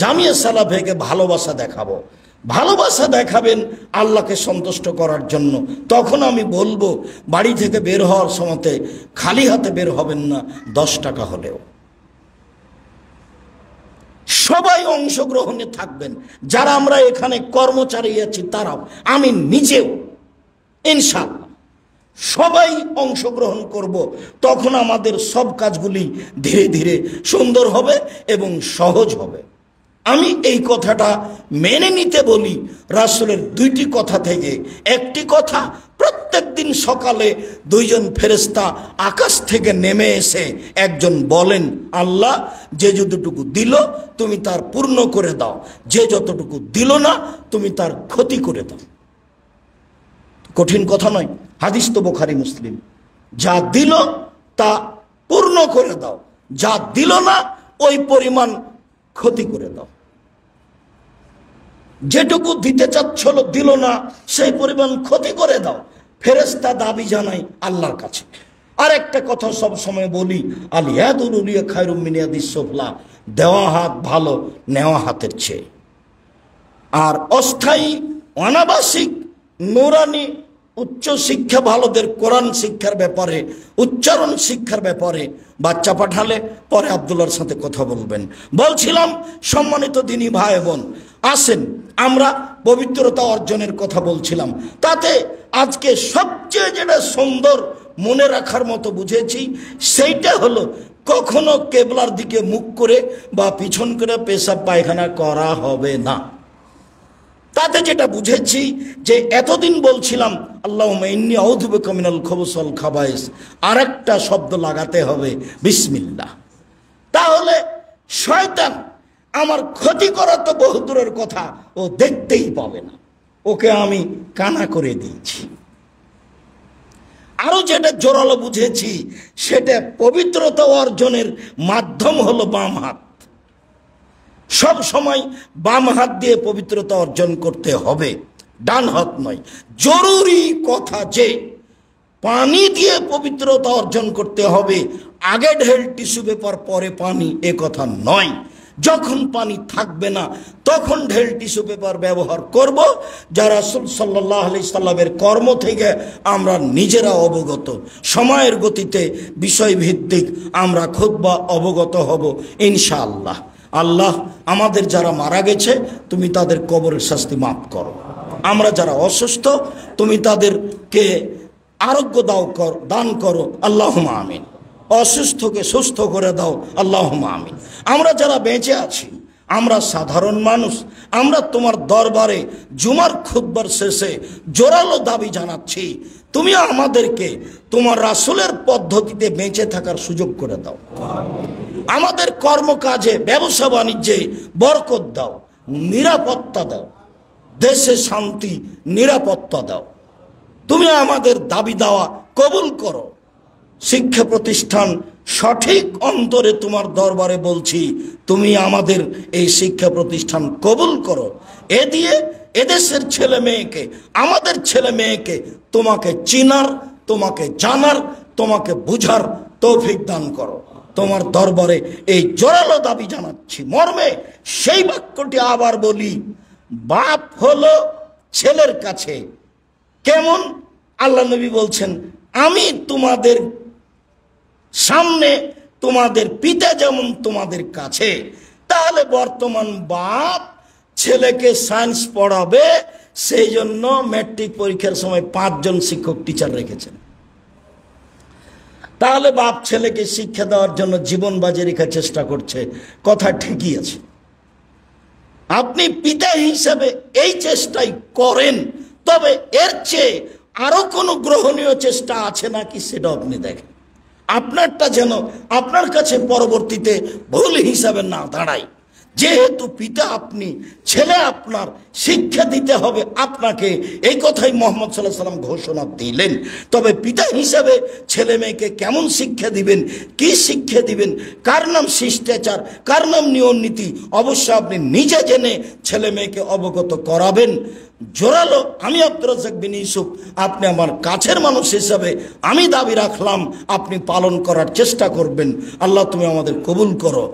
জামিয়া সালাফিয়াকে ভালোবাসা দেখাবো। ভালোবাসা দেখাবেন আল্লাহকে সন্তুষ্ট করার জন্য। তখন আমি বলবো বাড়ি থেকে বের হওয়ার সময়তে খালি হাতে বের হবেন না, 10 টাকা হলেও। সবাই অংশগ্রহণে থাকবেন, যারা আমরা এখানে কর্মচারী আছি তারাও, আমি নিজেও ইনশাআল্লাহ সবাই অংশগ্রহণ করব। তখন আমাদের সব কাজগুলি ধীরে ধীরে সুন্দর হবে এবং সহজ হবে। আমি এই কথাটা মেনে নিতে বলি রাসূলের 2টি কথা থেকে। একটি কথা, প্রত্যেক দিন সকালে 2 জন ফেরেশতা আকাশ থেকে নেমে এসে একজন বলেন, আল্লাহ যে যতটুকু দিল তুমি তার পূর্ণ করে দাও, যে যতটুকু দিল না তুমি তার ক্ষতি করে দাও। কঠিন কথা নয়, হাদিস তো বুখারী মুসলিম। যা দিল তা পূর্ণ করে দাও, যা দিল না ওই পরিমাণ ক্ষতি করে দাও। যেটুকু দিতে চাচ্ছিল দিল না সেই পরিমাণ ক্ষতি করে দাও। ফেরেশতা দাবি জানাই আল্লাহর কাছে। আর একটা কথা সব সময় বলি, আল ইয়াদুল উলিয়া খায়রুম মিন ইয়াদিস সুফলা, দেওয়া হাত ভালো নেওয়া হাতের চেয়ে। আর অস্থায়ী অনাবাসিক নুরানি উচ্চ শিক্ষা ভালোদের কোরআন শিক্ষার ব্যাপারে, উচ্চারণ শিক্ষার ব্যাপারে বাচ্চা পাঠালে পরে আব্দুল্লাহর সাথে কথা বলবেন। বলছিলাম সম্মানিত দিনী ভাই বোন, আসেন আমরা পবিত্রতা অর্জনের কথা বলছিলাম। তাতে আজকে সবচেয়ে যেটা সুন্দর মনে রাখার মতো বুঝেছি সেইটা হলো কখনো কেবলার দিকে মুখ করে বা পিছন করে পেশাব পায়খানা করা হবে না। তাতে যেটা বুঝেছি যে এতদিন বলছিলাম আল্লাহুম্মা ইন্নী আউযু বিকা মিনাল খুবুসি ওয়াল খাবায়েস, আরেকটা শব্দ লাগাতে হবে বিসমিল্লাহ। তাহলে শয়তান আমার ক্ষতি করা তো বহুদূরের কথা, ও দেখতেই পাবে না, ওকে আমি কানা করে দিয়েছি। আরো যেটা জোরালো বুঝেছি সেটা পবিত্রতা অর্জনের মাধ্যম হলো বাম হাত। সব সময় বাম হাত দিয়ে পবিত্রতা অর্জন করতে হবে। ডান হাত নয়। জরুরি কথা যে পানি দিয়ে পবিত্রতা অর্জন করতে হবে, আগে ঢেল টিস্যু পেপার পরে পানি, এ কথা নয়। যখন পানি থাকবে না তখন ঢেল টিস্যু পেপার ব্যবহার করব। যারা রাসূল সাল্লাল্লাহু আলাইহি সাল্লামের কর্ম থেকে আমরা নিজেরা অবগত, সময়ের গতিতে বিষয়ভিত্তিক আমরা খুতবা অবগত হব ইনশাআল্লাহ। আল্লাহ আমাদের যারা মারা গেছে তুমি তাদের কবরের শাস্তি মাফ করো। আমরা যারা অসুস্থ তুমি তাদেরকে আরোগ্য দান করো, আল্লাহুম্মা আমিন। অসুস্থকে সুস্থ করে দাও, আল্লাহুম্মা আমিন। আমরা যারা বেঁচে আছি, আমরা সাধারণ মানুষ, আমরা তোমার দরবারে জুমার খুতবার শেষে জোরালো দাবি জানাচ্ছি, তুমি আমাদেরকে তোমার রাসূলের পদ্ধতিতে বেঁচে থাকার সুযোগ করে দাও। আমাদের কর্মকাজে, ব্যবসা বাণিজ্যে বরকত দাও, নিরাপত্তা দাও, দেশে শান্তি নিরাপত্তা দাও। তুমি আমাদের দাবি দাওয়া কবুল করো। শিক্ষা প্রতিষ্ঠান সঠিক অন্তরে তোমার দরবারে বলছি, তুমি আমাদের এই শিক্ষা প্রতিষ্ঠান কবুল করো। এ দিয়ে এদেশের ছেলে মেয়েকে, আমাদের ছেলে মেয়েকে তোমাকে চিনার, তোমাকে জানার, তোমাকে বুঝার তৌফিক দান করো। তোমার দরবারে এই জোরালো দাবি জানাচ্ছি মর্মে সেই বাক্যটি আবার বলি, বাপ হলো ছেলের কাছে কেমন, আল্লাহ নবী বলছেন, আমি তোমাদের সামনে তোমাদের পিতা যেমন তোমাদের কাছে। তাহলে বর্তমান বাপ ছেলেকে সায়েন্স পড়াবে, সেই জন্য ম্যাট্রিক পরীক্ষার সময় 5 জন শিক্ষক টিচার রেখেছেন। তাহলে বাপ ছেলেকে শিক্ষা দেওয়ার জন্য জীবন বাজি রেখার চেষ্টা করছে, কথা ঠিকই আছে। আপনি পিতা হিসাবে এই চেষ্টাই করেন, তবে এর চেয়ে আরো কোনো গ্রহণীয় চেষ্টা আছে নাকি সেটা আপনি দেখেন। আপনারটা যেন আপনার কাছে পরবর্তীতে ভুল হিসাবে না দাঁড়ায়। যেহেতু পিতা আপনি, ছেলে আপনার, শিক্ষা দিতে হবে আপনাকে, এই কথাই মুহাম্মদ সাল্লাল্লাহু আলাইহি ওয়াসাল্লাম ঘোষণা দিলেন। তবে পিতা হিসাবে ছেলে মেয়েকে কেমন শিক্ষা দিবেন, কি শিক্ষা দিবেন, কার নাম শিষ্টাচার, কার নাম নিয়ম নীতি, অবশ্য আপনি নিজে জেনে ছেলে মেয়েকে অবগত করাবেন। জোরালো আমি আব্দুর রাজ্জাক বিন ইউসুফ, আপনি আমার কাছের মানুষ হিসাবে আমি দাবি রাখলাম, আপনি পালন করার চেষ্টা করবেন। আল্লাহ তুমি আমাদের কবুল করো।